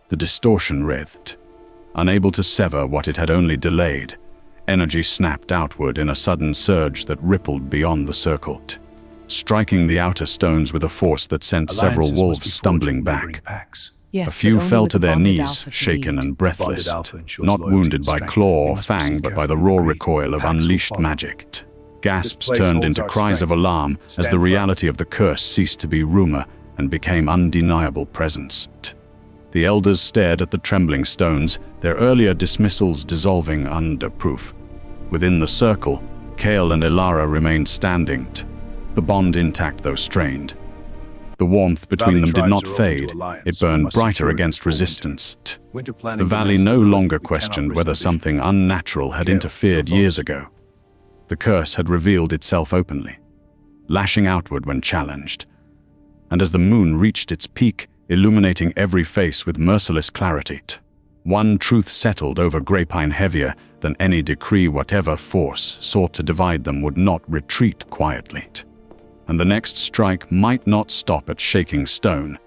The distortion writhed. Unable to sever what it had only delayed, energy snapped outward in a sudden surge that rippled beyond the circle, striking the outer stones with a force that sent several wolves stumbling back. Yes, A few but only fell with to their bonded knees, alpha can shaken lead. and breathless, Alpha ensures not loyalty wounded and by strength. claw We or must fang, proceed but by the carefully raw and recoil of Packs will unleashed follow. magic. Gasps place turned holds into our cries of strength. alarm as Stand the firm. reality of the curse ceased to be rumor and became undeniable presence. The elders stared at the trembling stones, their earlier dismissals dissolving under proof. Within the circle, Kale and Elora remained standing, the bond intact though strained. The warmth between them did not fade, it burned brighter against resistance. The valley no longer questioned whether something unnatural had interfered years ago. The curse had revealed itself openly, lashing outward when challenged. And as the moon reached its peak, illuminating every face with merciless clarity, one truth settled over Grapevine heavier than any decree. Whatever force sought to divide them would not retreat quietly. And the next strike might not stop at shaking stone.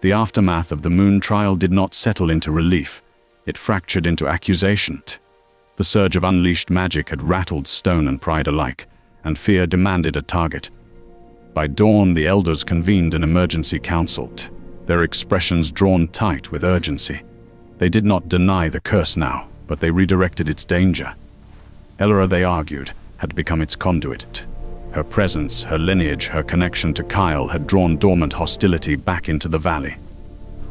The aftermath of the moon trial did not settle into relief. It fractured into accusation. The surge of unleashed magic had rattled stone and pride alike, and fear demanded a target. By dawn, the elders convened an emergency council, their expressions drawn tight with urgency. They did not deny the curse now, but they redirected its danger. Elora, they argued, had become its conduit. Her presence, her lineage, her connection to Kyle had drawn dormant hostility back into the valley.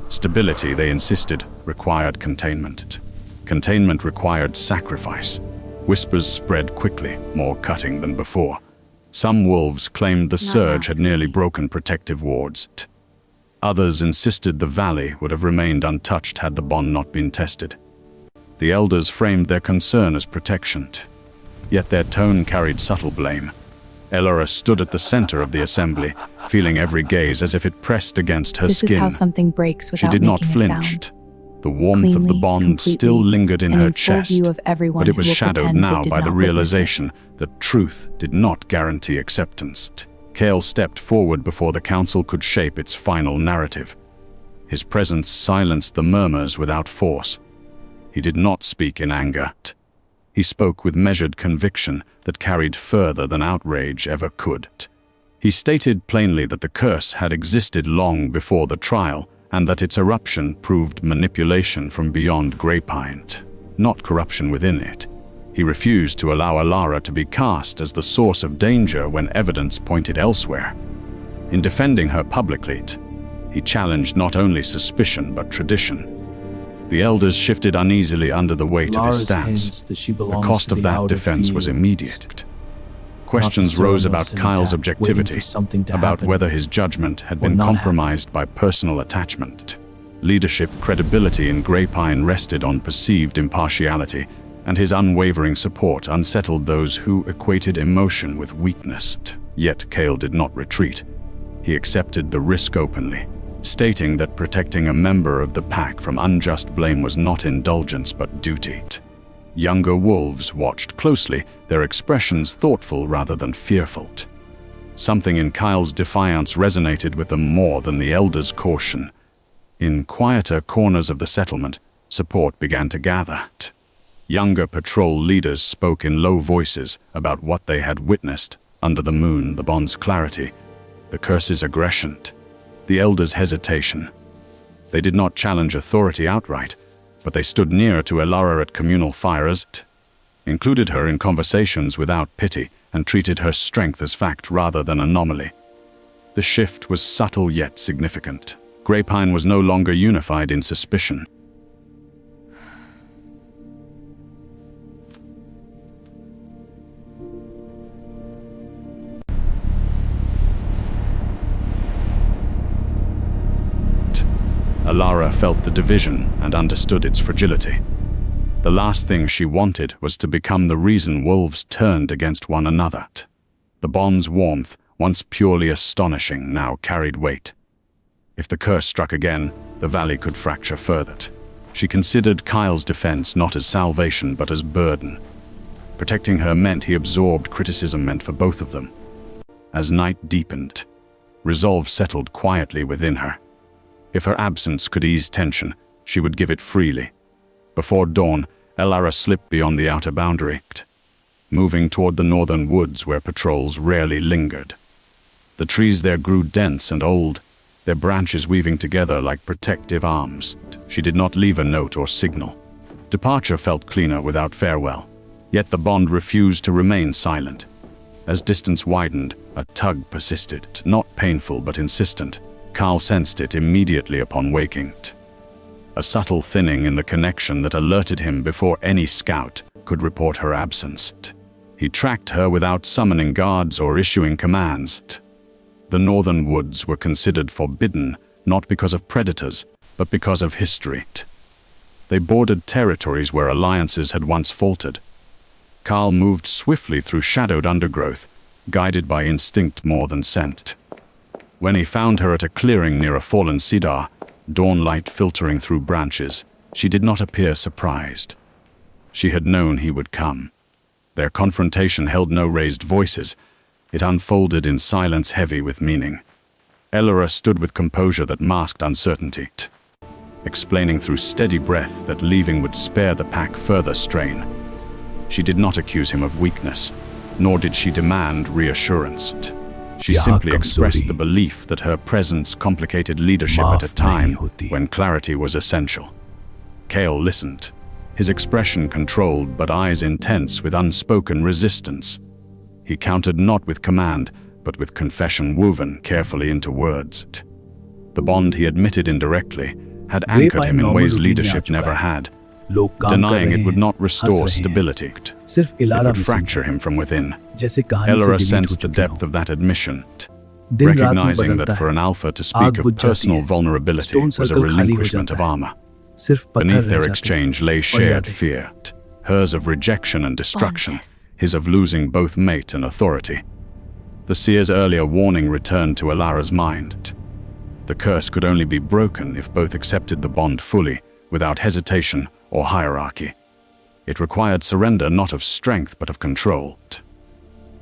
Stability, they insisted, required containment. Containment required sacrifice. Whispers spread quickly, more cutting than before. Some wolves claimed the surge had nearly broken protective wards. Others insisted the valley would have remained untouched had the bond not been tested. The elders framed their concern as protection, yet their tone carried subtle blame. Elora stood at the center of the assembly, feeling every gaze as if it pressed against her skin. This is how something breaks without She did not making a flinch. sound. The warmth of the Cleanly, bond still completely, lingered in and her in full chest, view of everyone but it was who will shadowed pretend now they did by the not witness it. realization that truth did not guarantee acceptance. Kale stepped forward before the council could shape its final narrative. His presence silenced the murmurs without force. He did not speak in anger. He spoke with measured conviction that carried further than outrage ever could. He stated plainly that the curse had existed long before the trial, and that its eruption proved manipulation from beyond Grapevine, not corruption within it. He refused to allow Alara to be cast as the source of danger when evidence pointed elsewhere. In defending her publicly, he challenged not only suspicion but tradition. The elders shifted uneasily under the weight of his stance. The cost of that defense was immediate. Questions rose about Kyle's objectivity, about whether his judgment had been compromised by personal attachment. Leadership credibility in Grapevine rested on perceived impartiality, and his unwavering support unsettled those who equated emotion with weakness. Yet Kale did not retreat. He accepted the risk openly, stating that protecting a member of the pack from unjust blame was not indulgence but duty. Younger wolves watched closely, their expressions thoughtful rather than fearful. Something in Kyle's defiance resonated with them more than the elders' caution. In quieter corners of the settlement, support began to gather. Younger patrol leaders spoke in low voices about what they had witnessed under the moon, the bond's clarity, the curse's aggression, the elders' hesitation. They did not challenge authority outright, but they stood near to Alara at communal fires, included her in conversations without pity, and treated her strength as fact rather than anomaly. The shift was subtle yet significant. Grapevine was no longer unified in suspicion. Alara felt the division and understood its fragility. The last thing she wanted was to become the reason wolves turned against one another. The bond's warmth, once purely astonishing, now carried weight. If the curse struck again, the valley could fracture further. She considered Kyle's defense not as salvation but as burden. Protecting her meant he absorbed criticism meant for both of them. As night deepened, resolve settled quietly within her. If her absence could ease tension, she would give it freely. Before dawn, Alara slipped beyond the outer boundary, moving toward the northern woods where patrols rarely lingered. The trees there grew dense and old, their branches weaving together like protective arms. She did not leave a note or signal. Departure felt cleaner without farewell, yet the bond refused to remain silent. As distance widened, a tug persisted, not painful but insistent. Kyle sensed it immediately upon waking. A subtle thinning in the connection that alerted him before any scout could report her absence. He tracked her without summoning guards or issuing commands. The northern woods were considered forbidden, not because of predators, but because of history. They bordered territories where alliances had once faltered. Carl moved swiftly through shadowed undergrowth, guided by instinct more than scent. When he found her at a clearing near a fallen cedar, dawn light filtering through branches, she did not appear surprised. She had known he would come. Their confrontation held no raised voices. It unfolded in silence heavy with meaning. Elora stood with composure that masked uncertainty, explaining through steady breath that leaving would spare the pack further strain. She did not accuse him of weakness, nor did she demand reassurance. She simply expressed the belief that her presence complicated leadership at a time when clarity was essential. Kale listened, his expression controlled but eyes intense with unspoken resistance. He countered not with command, but with confession woven carefully into words. The bond he admitted indirectly had anchored him in ways leadership never had. Denying it would not restore stability. It would fracture him from within. Elora sensed the depth of that admission, recognizing that for an alpha to speak of personal vulnerability was a relinquishment of armor. Beneath their exchange lay shared fear, hers of rejection and destruction, his of losing both mate and authority. The seer's earlier warning returned to Elara's mind. The curse could only be broken if both accepted the bond fully, without hesitation or hierarchy. It required surrender not of strength but of control.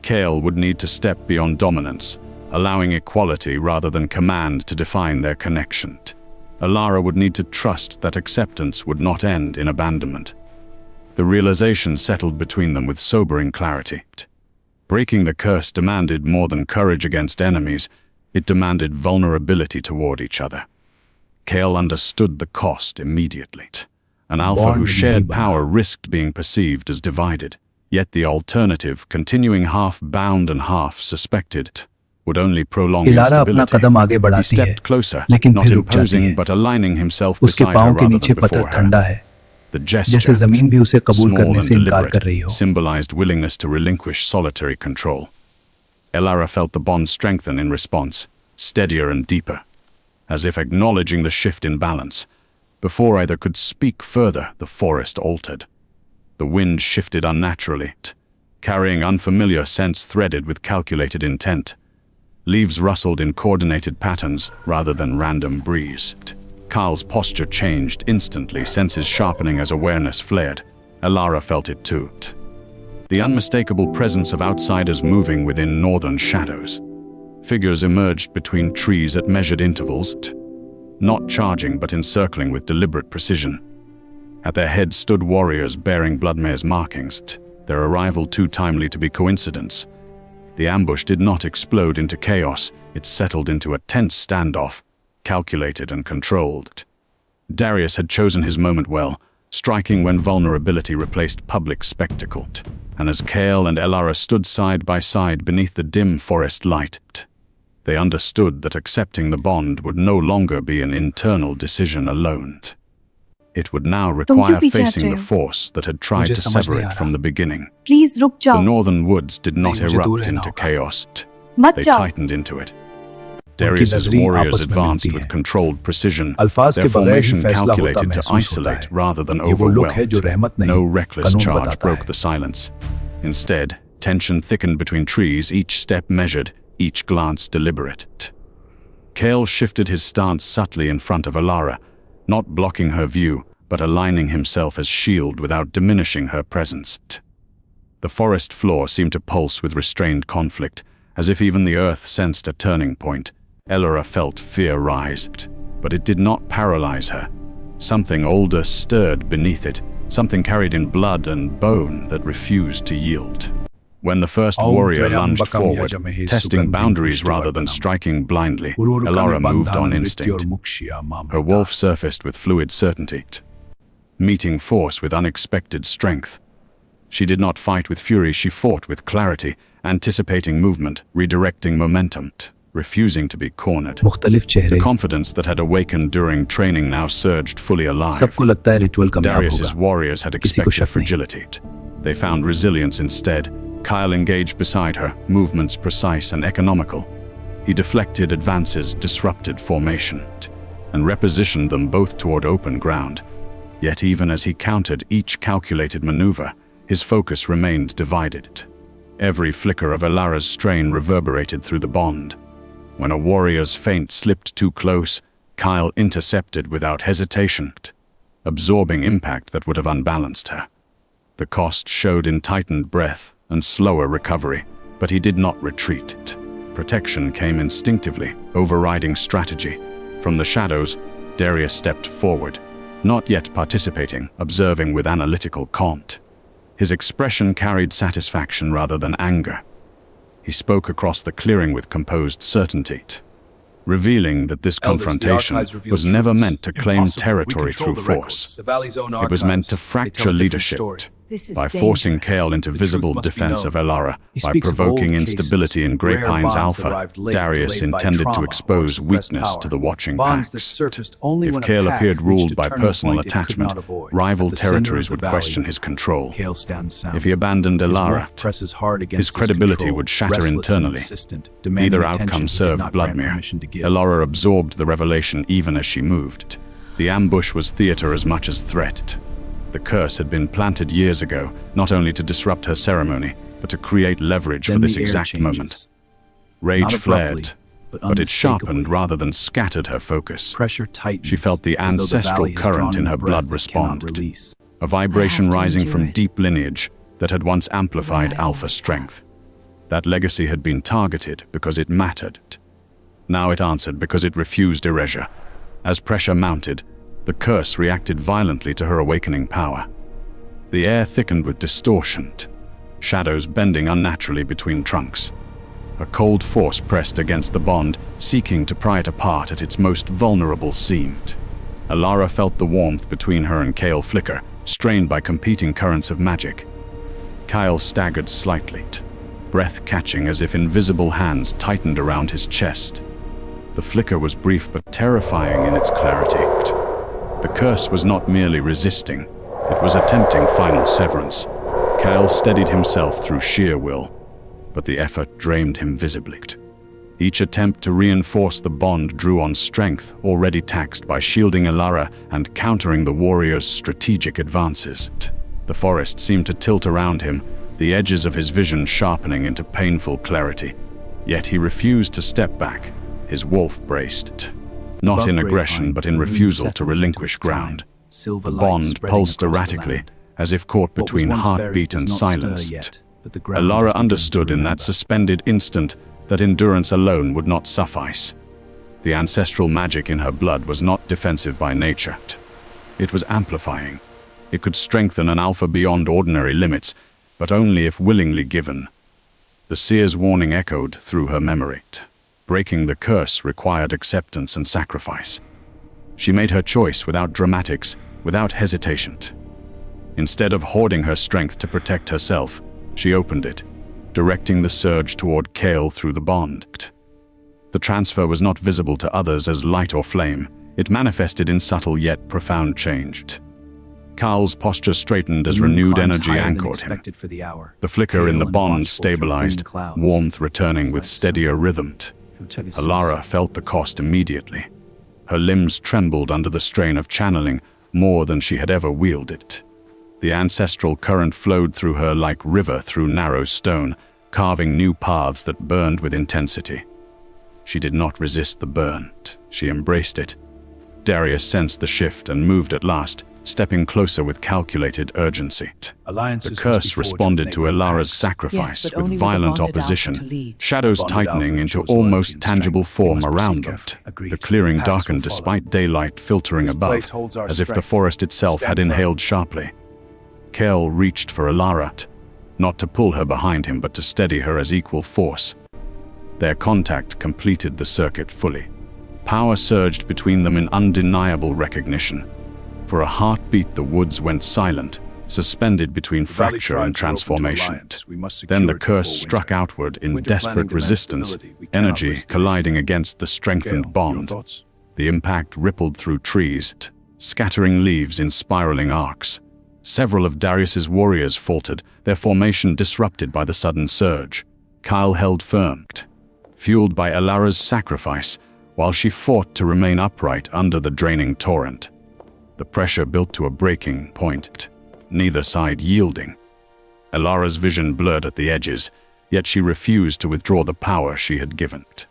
Kale would need to step beyond dominance, allowing equality rather than command to define their connection. Elara would need to trust that acceptance would not end in abandonment. The realization settled between them with sobering clarity. Breaking the curse demanded more than courage against enemies, it demanded vulnerability toward each other. Kale understood the cost immediately. An alpha who shared power risked being perceived as divided, yet the alternative, continuing half bound and half suspected, would only prolong instability. He stepped closer, not imposing but aligning himself beside her rather than before her. The gesture, small and deliberate, symbolized willingness to relinquish solitary control. Elara felt the bond strengthen in response, steadier and deeper, as if acknowledging the shift in balance. Before either could speak further, the forest altered. The wind shifted unnaturally, carrying unfamiliar scents threaded with calculated intent. Leaves rustled in coordinated patterns rather than random breeze. Carl's posture changed instantly, senses sharpening as awareness flared. Elara felt it too. The unmistakable presence of outsiders moving within northern shadows. Figures emerged between trees at measured intervals, not charging but encircling with deliberate precision. At their head stood warriors bearing Bloodmare's markings, their arrival too timely to be coincidence. The ambush did not explode into chaos, it settled into a tense standoff, calculated and controlled. Darius had chosen his moment well, striking when vulnerability replaced public spectacle. And as Kale and Elara stood side by side beneath the dim forest light, they understood that accepting the bond would no longer be an internal decision alone. It would now require facing the force that had tried to sever it from the beginning. Please रुक जाओ. The northern woods did not erupt into chaos. मत They जाओ. tightened into it. Darius's warriors advanced with controlled precision, अल्फाज their के बगैर ही formation फैसला होता calculated to महसूस होता isolate है. rather than ये वो लोग हैं जो overwhelm. रहमत नहीं, No reckless कानून charge बताता broke है. the silence. Instead, tension thickened between trees, each step measured, each glance deliberate. Kale shifted his stance subtly in front of Elara, not blocking her view, but aligning himself as shield without diminishing her presence. The forest floor seemed to pulse with restrained conflict, as if even the earth sensed a turning point. Elara felt fear rise, but it did not paralyze her. Something older stirred beneath it, something carried in blood and bone that refused to yield. When the first warrior lunged forward, testing boundaries rather than striking blindly, Elara moved on instinct. Her wolf surfaced with fluid certainty, meeting force with unexpected strength. She did not fight with fury, she fought with clarity, anticipating movement, redirecting momentum, refusing to be cornered. The confidence that had awakened during training now surged fully alive. Darius's warriors had expected fragility. They found resilience instead. Kyle engaged beside her, movements precise and economical. He deflected advances, disrupted formation, and repositioned them both toward open ground. Yet even as he countered each calculated maneuver, his focus remained divided. Every flicker of Alara's strain reverberated through the bond. When a warrior's feint slipped too close, Kyle intercepted without hesitation, absorbing impact that would have unbalanced her. The cost showed in tightened breath and slower recovery, but he did not retreat. Protection came instinctively, overriding strategy. From the shadows, Darius stepped forward, not yet participating, observing with analytical calm. His expression carried satisfaction rather than anger. He spoke across the clearing with composed certainty, revealing that this confrontation was never meant to claim territory through force. It was meant to fracture leadership by forcing Kale into visible defense of Alara. By provoking instability in Grey Pine's alpha, Darius intended to expose weakness to the watching packs. If Kale appeared ruled by personal attachment, rival territories would question his control. If he abandoned Alara, his credibility would shatter internally. Either outcome served Bloodmere. Alara absorbed the revelation even as she moved. The ambush was theater as much as threat. The curse had been planted years ago, not only to disrupt her ceremony, but to create leverage for this exact moment. Rage flared, but it sharpened rather than scattered her focus. She felt the ancestral current in her blood respond, a vibration rising from deep lineage that had once amplified alpha strength. That legacy had been targeted because it mattered. Now it answered because it refused erasure. As pressure mounted, the curse reacted violently to her awakening power. The air thickened with distortion, shadows bending unnaturally between trunks. A cold force pressed against the bond, seeking to pry it apart at its most vulnerable seam. Alara felt the warmth between her and Kale flicker, strained by competing currents of magic. Kyle staggered slightly, breath catching as if invisible hands tightened around his chest. The flicker was brief but terrifying in its clarity. The curse was not merely resisting, it was attempting final severance. Kyle steadied himself through sheer will, but the effort drained him visibly. Each attempt to reinforce the bond drew on strength already taxed by shielding Alara and countering the warrior's strategic advances. The forest seemed to tilt around him, the edges of his vision sharpening into painful clarity. Yet he refused to step back, his wolf braced. Not in aggression, but in refusal to relinquish ground. The bond pulsed erratically, as if caught between heartbeat and silence. Alara understood in that suspended instant that endurance alone would not suffice. The ancestral magic in her blood was not defensive by nature. It was amplifying. It could strengthen an alpha beyond ordinary limits, but only if willingly given. The seer's warning echoed through her memory. Breaking the curse required acceptance and sacrifice. She made her choice without dramatics, without hesitation. Instead of hoarding her strength to protect herself, she opened it, directing the surge toward Kale through the bond. The transfer was not visible to others as light or flame. It manifested in subtle yet profound change. Kyle's posture straightened as renewed energy anchored him. The flicker in the bond stabilized, warmth returning with steadier rhythm. Alara felt the cost immediately. Her limbs trembled under the strain of channeling more than she had ever wielded. The ancestral current flowed through her like river through narrow stone, carving new paths that burned with intensity. She did not resist the burn. She embraced it. Darius sensed the shift and moved at last, stepping closer with calculated urgency. The curse responded to Alara's sacrifice with violent opposition, shadows tightening into almost tangible form around them. The clearing darkened despite daylight filtering above, as if the forest itself had inhaled sharply. Kale reached for Alara, not to pull her behind him but to steady her as equal force. Their contact completed the circuit fully. Power surged between them in undeniable recognition. For a heartbeat, the woods went silent, suspended between fracture and transformation. Then the curse struck outward in desperate resistance, energy colliding against the strengthened bond. The impact rippled through trees, scattering leaves in spiraling arcs. Several of Darius's warriors faltered, their formation disrupted by the sudden surge. Kyle held firm, fueled by Alara's sacrifice, while she fought to remain upright under the draining torrent. The pressure built to a breaking point, neither side yielding. Elara's vision blurred at the edges, yet she refused to withdraw the power she had given it.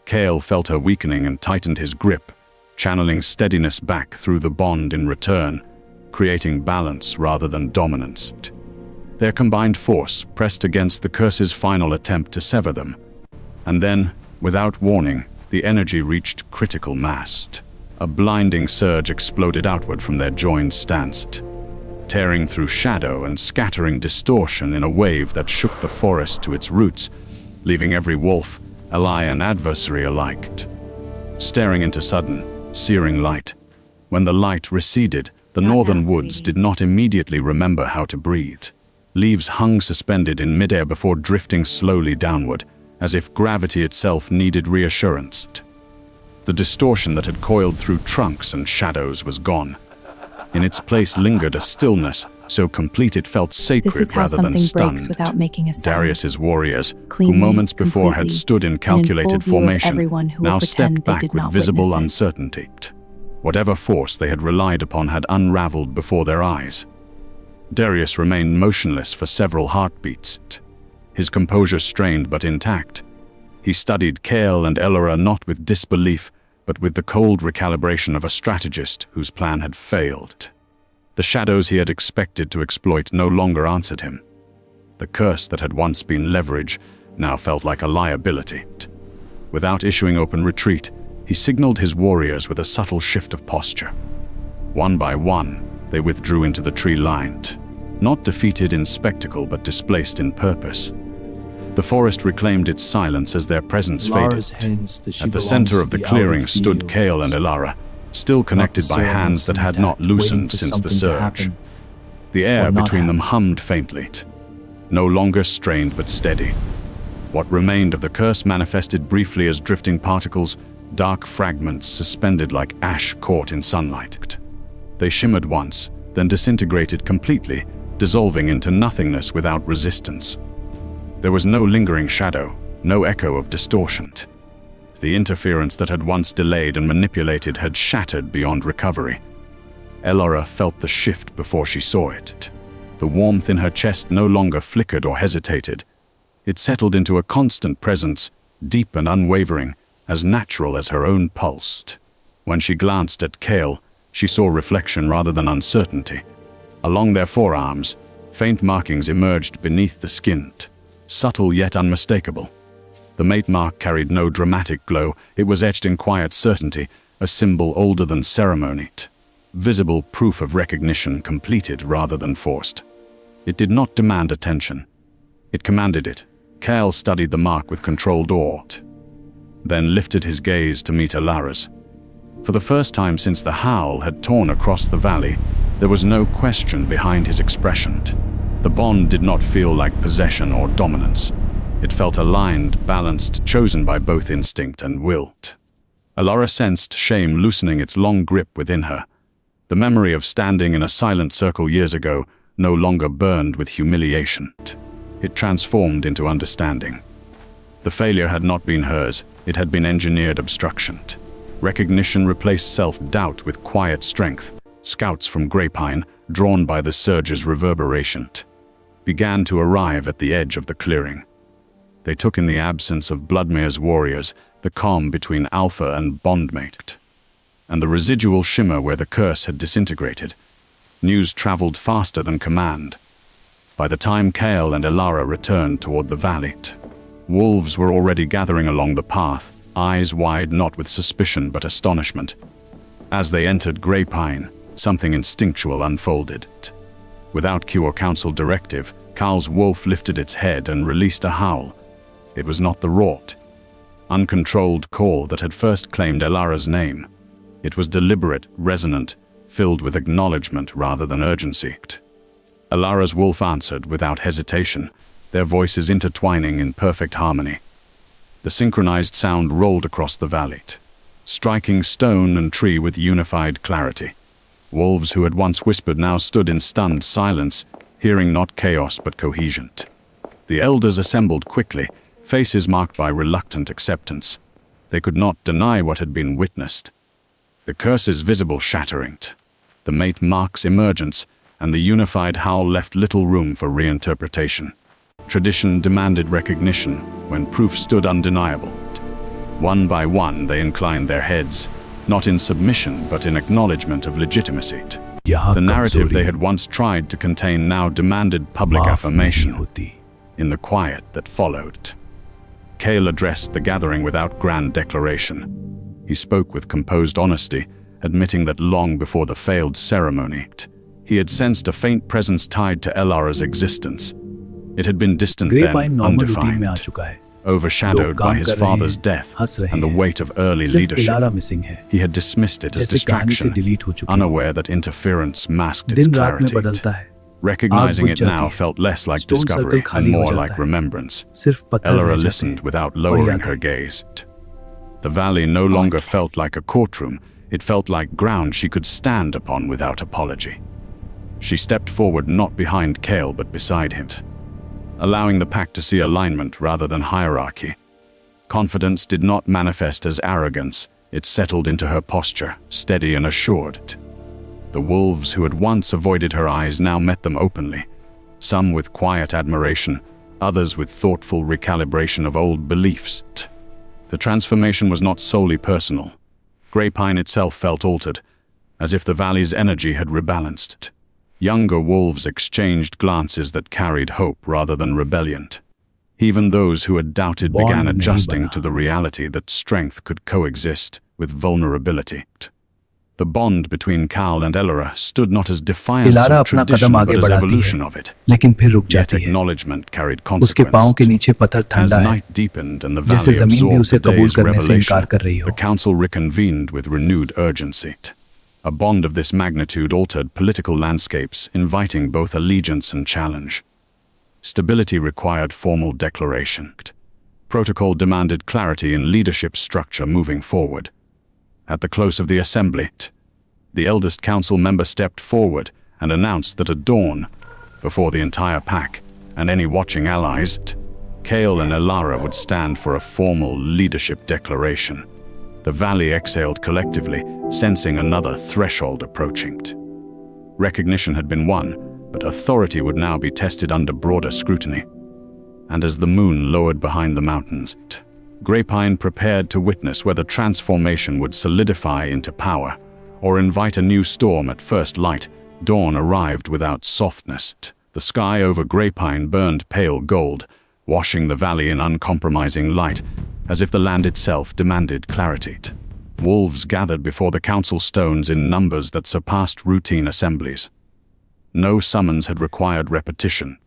Kale felt her weakening and tightened his grip, channeling steadiness back through the bond in return, creating balance rather than dominance. Their combined force pressed against the curse's final attempt to sever them. And then, without warning, the energy reached critical mass. A blinding surge exploded outward from their joined stance, tearing through shadow and scattering distortion in a wave that shook the forest to its roots, leaving every wolf, ally and adversary alike staring into sudden, searing light. When the light receded, the northern woods did not immediately remember how to breathe. Leaves hung suspended in midair before drifting slowly downward, as if gravity itself needed reassurance. The distortion that had coiled through trunks and shadows was gone. In its place lingered a stillness, so complete it felt sacred rather than stunned. Without making a sound. Darius's warriors, Cleanly, who moments before had completely, stood in calculated formation, now stepped back with not visible witness it. uncertainty. Whatever force they had relied upon had unraveled before their eyes. Darius remained motionless for several heartbeats, his composure strained but intact. He studied Kale and Elara not with disbelief, but with the cold recalibration of a strategist whose plan had failed. The shadows he had expected to exploit no longer answered him. The curse that had once been leverage now felt like a liability. Without issuing open retreat, he signaled his warriors with a subtle shift of posture. One by one, they withdrew into the tree line, not defeated in spectacle but displaced in purpose. The forest reclaimed its silence as their presence faded. At the center of the clearing stood Kale and Elara, still connected by hands that had not loosened since the surge. The air between them hummed faintly, no longer strained but steady. What remained of the curse manifested briefly as drifting particles, dark fragments suspended like ash caught in sunlight. They shimmered once, then disintegrated completely, dissolving into nothingness without resistance. There was no lingering shadow, no echo of distortion. The interference that had once delayed and manipulated had shattered beyond recovery. Elara felt the shift before she saw it. The warmth in her chest no longer flickered or hesitated. It settled into a constant presence, deep and unwavering, as natural as her own pulse. When she glanced at Kale, she saw reflection rather than uncertainty. Along their forearms, faint markings emerged beneath the skin, subtle yet unmistakable. The mate mark carried no dramatic glow, it was etched in quiet certainty, a symbol older than ceremony. Visible proof of recognition completed rather than forced. It did not demand attention. It commanded it. Kale studied the mark with controlled awe, then lifted his gaze to meet Elara's. For the first time since the howl had torn across the valley, there was no question behind his expression. The bond did not feel like possession or dominance. It felt aligned, balanced, chosen by both instinct and will. Elara sensed shame loosening its long grip within her. The memory of standing in a silent circle years ago no longer burned with humiliation. It transformed into understanding. The failure had not been hers, it had been engineered obstruction. Recognition replaced self-doubt with quiet strength. Scouts from Grapevine, drawn by the surge's reverberation, began to arrive at the edge of the clearing. They took in the absence of Bloodmere's warriors, the calm between Alpha and Bondmate, and the residual shimmer where the curse had disintegrated. News traveled faster than command. By the time Kale and Elara returned toward the valley, wolves were already gathering along the path, eyes wide not with suspicion but astonishment. As they entered Grapevine, something instinctual unfolded. Without cue or council directive, Cal's wolf lifted its head and released a howl. It was not the wrought, uncontrolled call that had first claimed Elara's name. It was deliberate, resonant, filled with acknowledgement rather than urgency. Elara's wolf answered without hesitation, their voices intertwining in perfect harmony. The synchronized sound rolled across the valley, striking stone and tree with unified clarity. Wolves who had once whispered now stood in stunned silence, hearing not chaos but cohesion. The elders assembled quickly, faces marked by reluctant acceptance. They could not deny what had been witnessed. The curse's visible shattering, the mate mark's emergence, and the unified howl left little room for reinterpretation. Tradition demanded recognition when proof stood undeniable. One by one, they inclined their heads, not in submission but in acknowledgement of legitimacy. The narrative they had once tried to contain now demanded public affirmation. In the quiet that followed, Cale addressed the gathering without grand declaration. He spoke with composed honesty, admitting that long before the failed ceremony, he had sensed a faint presence tied to Elara's existence. It had been distant then, undefined, overshadowed by his father's death and the weight of early leadership. He had dismissed it as distraction, unaware that interference masked its clarity. Recognizing it now felt less like discovery and more like remembrance. Elara listened without lowering her gaze. The valley no longer felt like a courtroom. It felt like ground she could stand upon without apology. She stepped forward, not behind Cale but beside him, allowing the pack to see alignment rather than hierarchy. Confidence did not manifest as arrogance. It settled into her posture, steady and assured. The wolves who had once avoided her eyes now met them openly, some with quiet admiration, others with thoughtful recalibration of old beliefs. The transformation was not solely personal. Greypine itself felt altered, as if the valley's energy had rebalanced. Younger wolves exchanged glances that carried hope rather than rebellion. Even those who had doubted began adjusting to the reality that strength could coexist with vulnerability. The bond between Cale and Elara stood not as defiance of tradition but as evolution of it. Yet acknowledgement carried consequence. As night deepened and the valley absorbed the day's revelation, the council reconvened with renewed urgency. A bond of this magnitude altered political landscapes, inviting both allegiance and challenge. Stability required formal declaration. Protocol demanded clarity in leadership structure moving forward. At the close of the assembly, the eldest council member stepped forward and announced that at dawn, before the entire pack and any watching allies, Cale and Elara would stand for a formal leadership declaration. The valley exhaled collectively, sensing another threshold approaching. Recognition had been won, but authority would now be tested under broader scrutiny. And as the moon lowered behind the mountains, Greypine prepared to witness whether transformation would solidify into power or invite a new storm at first light. Dawn arrived without softness. The sky over Greypine burned pale gold, washing the valley in uncompromising light, as if the land itself demanded clarity. Wolves gathered before the council stones in numbers that surpassed routine assemblies. No summons had required repetition.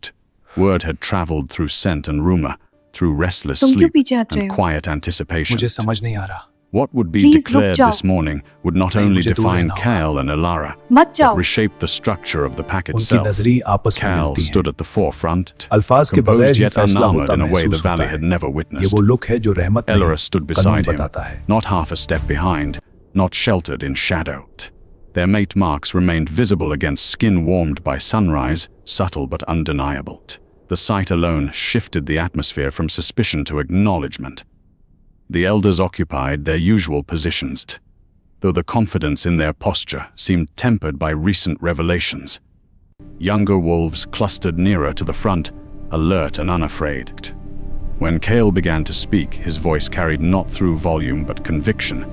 Word had traveled through scent and rumor, through restless sleep and quiet anticipation. What would be declared this morning would not only define Cale and Elara, but reshape the structure of the pack itself. Cale stood at the forefront, composed yet unarmored in a way the valley had never witnessed. Elara stood beside him, not half a step behind, not sheltered in shadow. Their mate marks remained visible against skin warmed by sunrise, subtle but undeniable. The sight alone shifted the atmosphere from suspicion to acknowledgement. The elders occupied their usual positions, though the confidence in their posture seemed tempered by recent revelations. Younger wolves clustered nearer to the front, alert and unafraid. When Cale began to speak, his voice carried not through volume but conviction.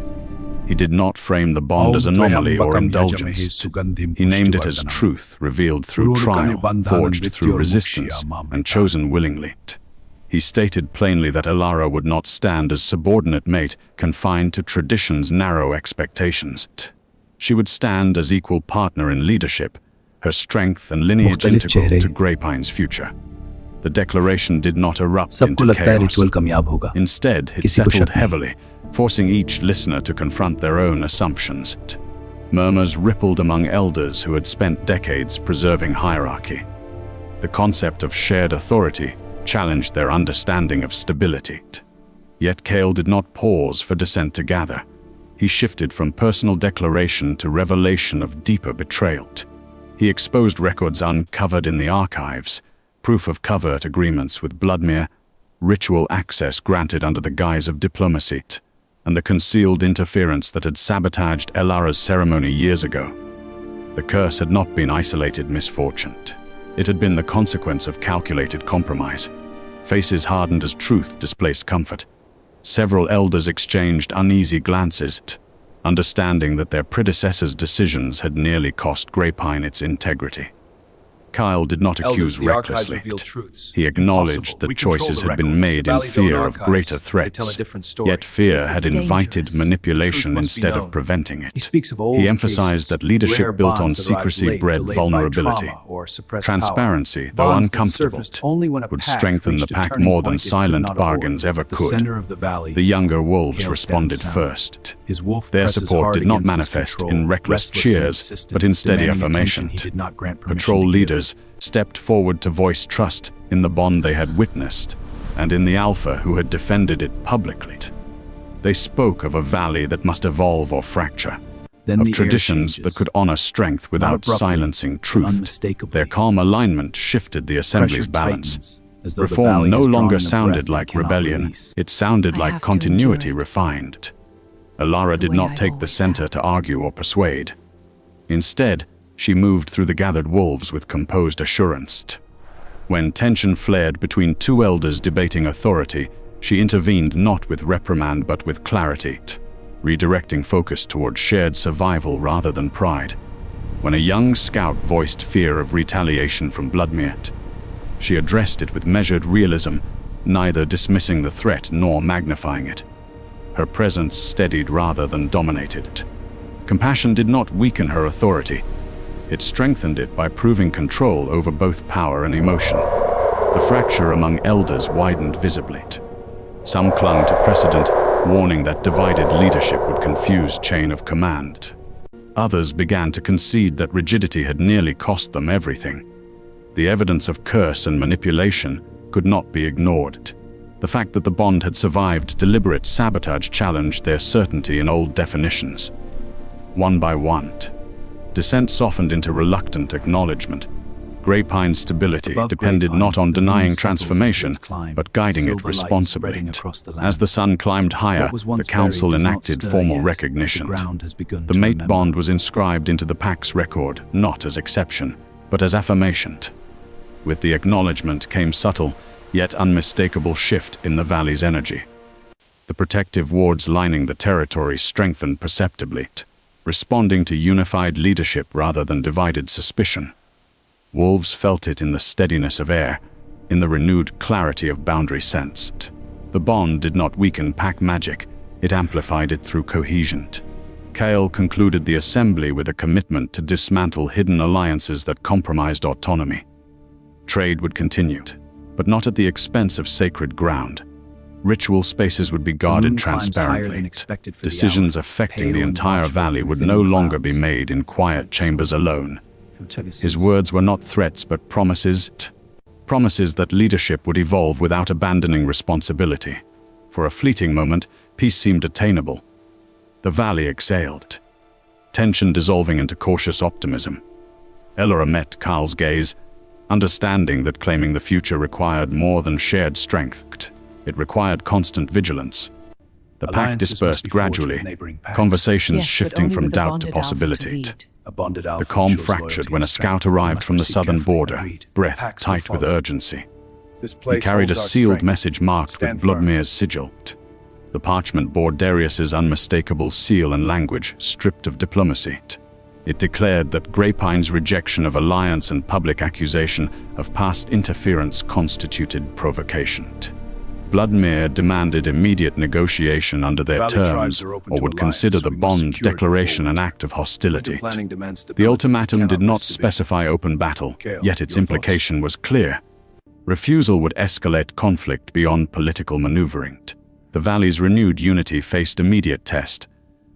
He did not frame the bond as anomaly or indulgence. He named it as truth, revealed through trial, forged through resistance, and chosen willingly. He stated plainly that Elara would not stand as subordinate mate, confined to tradition's narrow expectations. She would stand as equal partner in leadership, her strength and lineage integral to Greypine's future. The declaration did not erupt into chaos. Instead, it settled heavily, forcing each listener to confront their own assumptions. Murmurs rippled among elders who had spent decades preserving hierarchy. The concept of shared authority challenged their understanding of stability. Yet Cale did not pause for dissent to gather. He shifted from personal declaration to revelation of deeper betrayal. He exposed records uncovered in the archives, proof of covert agreements with Bloodmere, ritual access granted under the guise of diplomacy, and the concealed interference that had sabotaged Elara's ceremony years ago. The curse had not been isolated misfortune. It had been the consequence of calculated compromise. Faces hardened as truth displaced comfort. Several elders exchanged uneasy glances, understanding that their predecessors' decisions had nearly cost Grapevine its integrity. Kyle did not accuse recklessly. He acknowledged that choices had been made in fear of greater threats, yet fear had invited manipulation instead of preventing it. He emphasized that leadership built on secrecy bred vulnerability. Transparency, though uncomfortable, would strengthen the pack more than silent bargains ever could. The younger wolves responded first. Their support did not manifest in reckless cheers, but in steady affirmation. Patrol leaders stepped forward to voice trust in the bond they had witnessed, and in the Alpha who had defended it publicly. They spoke of a valley that must evolve or fracture, of traditions that could honor strength without silencing truth. Their calm alignment shifted the Assembly's balance. Reform no longer sounded like rebellion, it sounded like continuity refined. Alara did not take the center to argue or persuade. Instead, she moved through the gathered wolves with composed assurance. When tension flared between two elders debating authority, she intervened not with reprimand but with clarity, redirecting focus toward shared survival rather than pride. When a young scout voiced fear of retaliation from Bloodmere, she addressed it with measured realism, neither dismissing the threat nor magnifying it. Her presence steadied rather than dominated. Compassion did not weaken her authority. It strengthened it by proving control over both power and emotion. The fracture among elders widened visibly. Some clung to precedent, warning that divided leadership would confuse chain of command. Others began to concede that rigidity had nearly cost them everything. The evidence of curse and manipulation could not be ignored. The fact that the bond had survived deliberate sabotage challenged their certainty in old definitions. One by one, dissent softened into reluctant acknowledgement. Grapepine's stability depended not on denying transformation, but guiding it responsibly. As the sun climbed higher, the council enacted formal recognition. The mate bond was inscribed into the pack's record, not as exception, but as affirmation. With the acknowledgement came subtle, yet unmistakable shift in the valley's energy. The protective wards lining the territory strengthened perceptibly, responding to unified leadership rather than divided suspicion. Wolves felt it in the steadiness of air, in the renewed clarity of boundary sense. The bond did not weaken pack magic, it amplified it through cohesion. Kale concluded the assembly with a commitment to dismantle hidden alliances that compromised autonomy. Trade would continue, but not at the expense of sacred ground. Ritual spaces would be guarded transparently. Decisions affecting the entire valley would no longer be made in quiet chambers alone. His words were not threats but promises. Promises that leadership would evolve without abandoning responsibility. For a fleeting moment, peace seemed attainable. The valley exhaled, tension dissolving into cautious optimism. Elora met Carl's gaze, understanding that claiming the future required more than shared strength. It required constant vigilance. The pack dispersed gradually, conversations shifting from doubt to possibility. The calm fractured when a scout arrived from the southern border, breath tight with urgency. He carried a sealed message marked with Bloodmere's sigil. The parchment bore Darius's unmistakable seal and language, stripped of diplomacy. It declared that Grapepine's rejection of alliance and public accusation of past interference constituted provocation. Bloodmere demanded immediate negotiation under their terms, or would consider the bond declaration an act of hostility. The ultimatum did not specify open battle, yet its implication was clear. Refusal would escalate conflict beyond political maneuvering. The valley's renewed unity faced immediate test.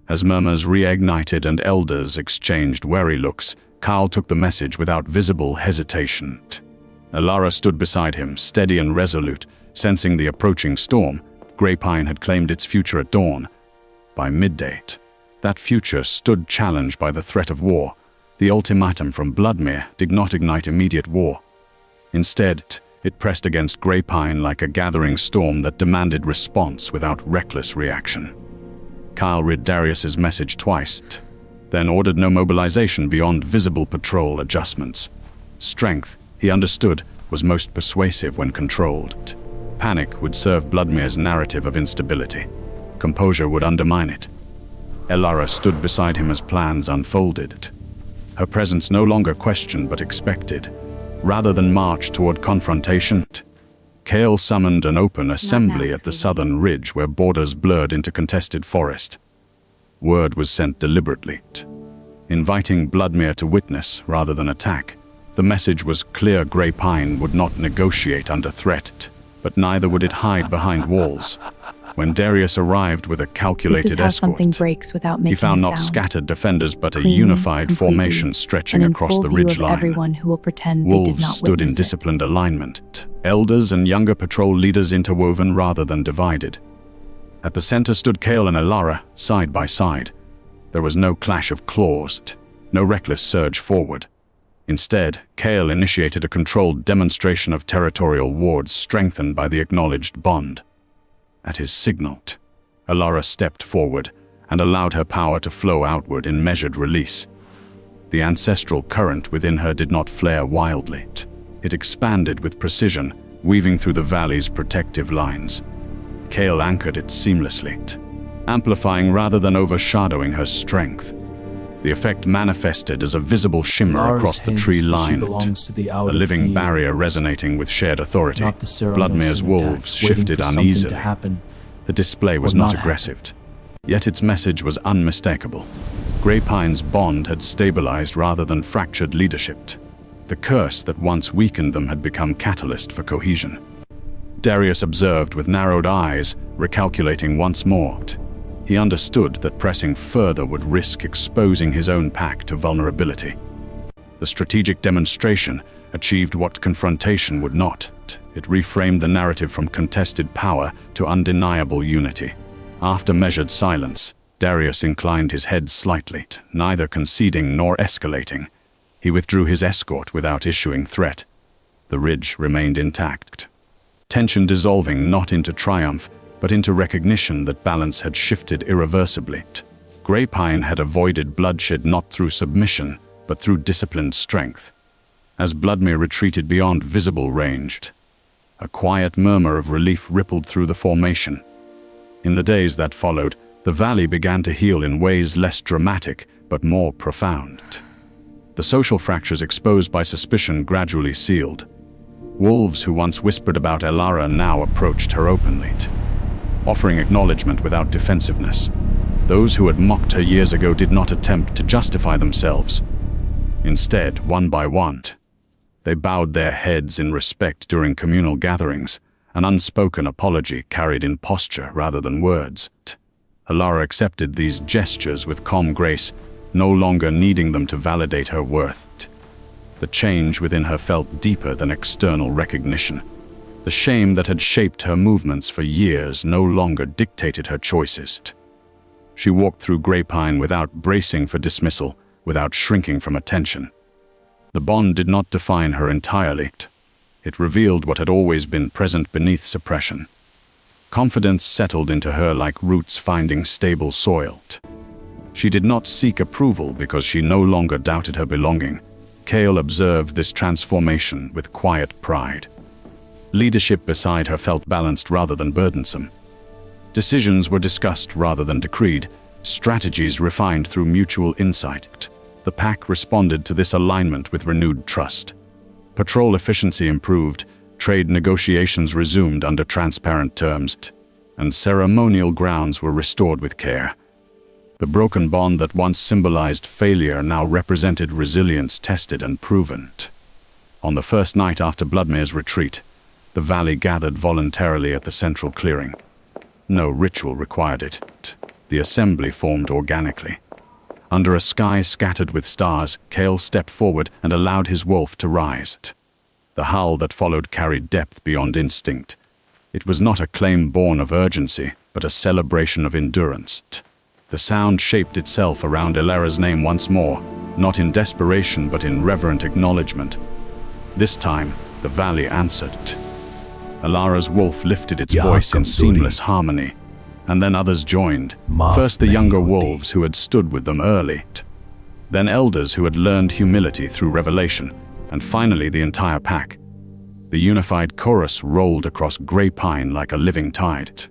As murmurs reignited and elders exchanged wary looks, Kyle took the message without visible hesitation. Alara stood beside him, steady and resolute, sensing the approaching storm. Grapevine had claimed its future at dawn. By midday, that future stood challenged by the threat of war. The ultimatum from Bloodmere did not ignite immediate war. Instead, it pressed against Grapevine like a gathering storm that demanded response without reckless reaction. Kyle read Darius's message twice. then ordered no mobilization beyond visible patrol adjustments. Strength, he understood, was most persuasive when controlled. Panic would serve Bloodmere's narrative of instability. Composure would undermine it. Elara stood beside him as plans unfolded. Her presence no longer questioned but expected. Rather than march toward confrontation, Kale summoned an open assembly at the southern ridge where borders blurred into contested forest. Word was sent deliberately, inviting Bloodmere to witness rather than attack. The message was clear: Grey Pine would not negotiate under threat, but neither would it hide behind walls. When Darius arrived with a calculated escort, he found not scattered defenders but a unified formation stretching across the ridgeline. Wolves stood in disciplined alignment, elders and younger patrol leaders interwoven rather than divided. At the center stood Kale and Elara, side by side. There was no clash of claws, no reckless surge forward. Instead, Kale initiated a controlled demonstration of territorial wards strengthened by the acknowledged bond. At his signal, Elara stepped forward and allowed her power to flow outward in measured release. The ancestral current within her did not flare wildly. It expanded with precision, weaving through the valley's protective lines. Kale anchored it seamlessly, amplifying rather than overshadowing her strength. The effect manifested as a visible shimmer across the tree line, a living barrier resonating with shared authority. Bloodmere's wolves shifted uneasily. The display was not aggressive, yet its message was unmistakable. Grey Pine's bond had stabilized rather than fractured leadership. The curse that once weakened them had become catalyst for cohesion. Darius observed with narrowed eyes, recalculating once more. He understood that pressing further would risk exposing his own pack to vulnerability. The strategic demonstration achieved what confrontation would not. It reframed the narrative from contested power to undeniable unity. After measured silence, Darius inclined his head slightly, neither conceding nor escalating. He withdrew his escort without issuing threat. The ridge remained intact. Tension dissolving not into triumph, but into recognition that balance had shifted irreversibly. Grey Pine had avoided bloodshed not through submission, but through disciplined strength. As Bloodmere retreated beyond visible range, a quiet murmur of relief rippled through the formation. In the days that followed, the valley began to heal in ways less dramatic, but more profound. The social fractures exposed by suspicion gradually sealed. Wolves who once whispered about Elara now approached her openly, offering acknowledgement without defensiveness. Those who had mocked her years ago did not attempt to justify themselves. Instead, one by one, they bowed their heads in respect during communal gatherings, an unspoken apology carried in posture rather than words. Elara accepted these gestures with calm grace, no longer needing them to validate her worth. The change within her felt deeper than external recognition. The shame that had shaped her movements for years no longer dictated her choices. She walked through Grey Pine without bracing for dismissal, without shrinking from attention. The bond did not define her entirely. It revealed what had always been present beneath suppression. Confidence settled into her like roots finding stable soil. She did not seek approval because she no longer doubted her belonging. Kale observed this transformation with quiet pride. Leadership beside her felt balanced rather than burdensome. Decisions were discussed rather than decreed, strategies refined through mutual insight. The pack responded to this alignment with renewed trust. Patrol efficiency improved, trade negotiations resumed under transparent terms, and ceremonial grounds were restored with care. The broken bond that once symbolized failure now represented resilience tested and proven. On the first night after Bloodmere's retreat, the valley gathered voluntarily at the central clearing. No ritual required it. The assembly formed organically. Under a sky scattered with stars, Kale stepped forward and allowed his wolf to rise. The howl that followed carried depth beyond instinct. It was not a claim born of urgency, but a celebration of endurance. The sound shaped itself around Elara's name once more, not in desperation but in reverent acknowledgement. This time, the valley answered. Elara's wolf lifted its voice in seamless harmony, and then others joined. First the younger wolves who had stood with them early. then elders who had learned humility through revelation, and finally the entire pack. The unified chorus rolled across grey pine like a living tide,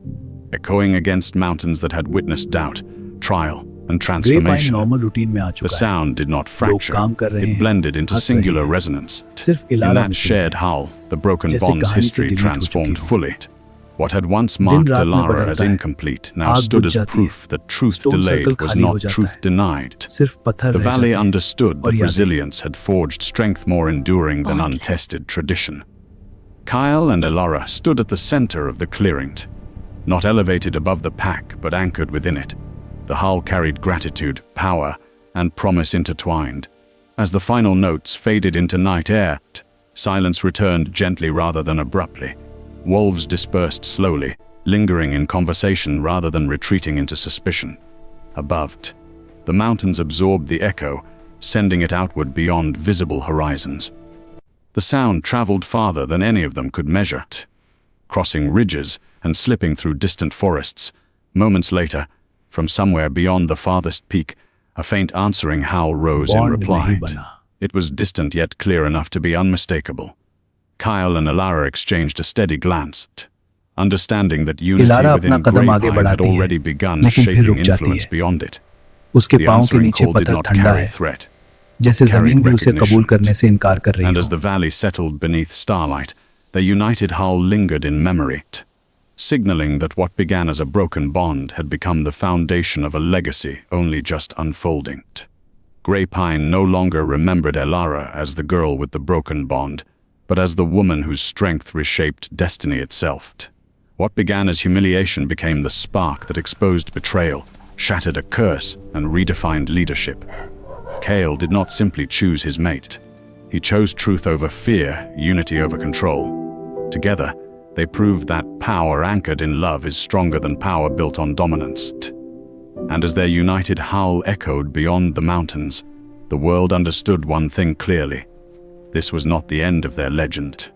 echoing against mountains that had witnessed doubt, trial, and transformation. The sound did not fracture, it blended into singular resonance. In that shared howl, the broken bond's history transformed fully. What had once marked Elara as incomplete now stood as proof that truth delayed was not truth denied. The valley understood that resilience had forged strength more enduring than untested tradition. Kyle and Elara stood at the center of the clearing, not elevated above the pack but anchored within it. The howl carried gratitude, power, and promise intertwined. As the final notes faded into night air, silence returned gently rather than abruptly. Wolves dispersed slowly, lingering in conversation rather than retreating into suspicion. Above, the mountains absorbed the echo, sending it outward beyond visible horizons. The sound traveled farther than any of them could measure, crossing ridges and slipping through distant forests. Moments later, from somewhere beyond the farthest peak, a faint answering howl rose in reply. It was distant yet clear enough to be unmistakable. Kyle and Elara exchanged a steady glance, understanding that unity within Grey Pine had already begun shaping influence beyond it. The answering call did not carry threat, carried recognition. And as the valley settled beneath starlight, their united howl lingered in memory, signaling that what began as a broken bond had become the foundation of a legacy only just unfolding. Grey Pine no longer remembered Elara as the girl with the broken bond, but as the woman whose strength reshaped destiny itself. What began as humiliation became the spark that exposed betrayal, shattered a curse, and redefined leadership. Kale did not simply choose his mate. He chose truth over fear, unity over control. Together, they proved that power anchored in love is stronger than power built on dominance. And as their united howl echoed beyond the mountains, the world understood one thing clearly. This was not the end of their legend,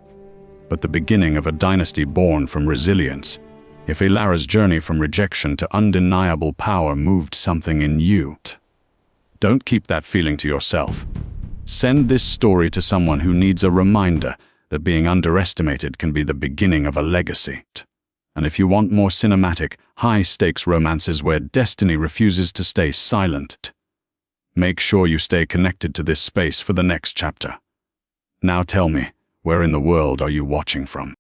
but the beginning of a dynasty born from resilience. If Elara's journey from rejection to undeniable power moved something in you, don't keep that feeling to yourself. Send this story to someone who needs a reminder that being underestimated can be the beginning of a legacy. And if you want more cinematic, high-stakes romances where destiny refuses to stay silent, make sure you stay connected to this space for the next chapter. Now tell me, where in the world are you watching from?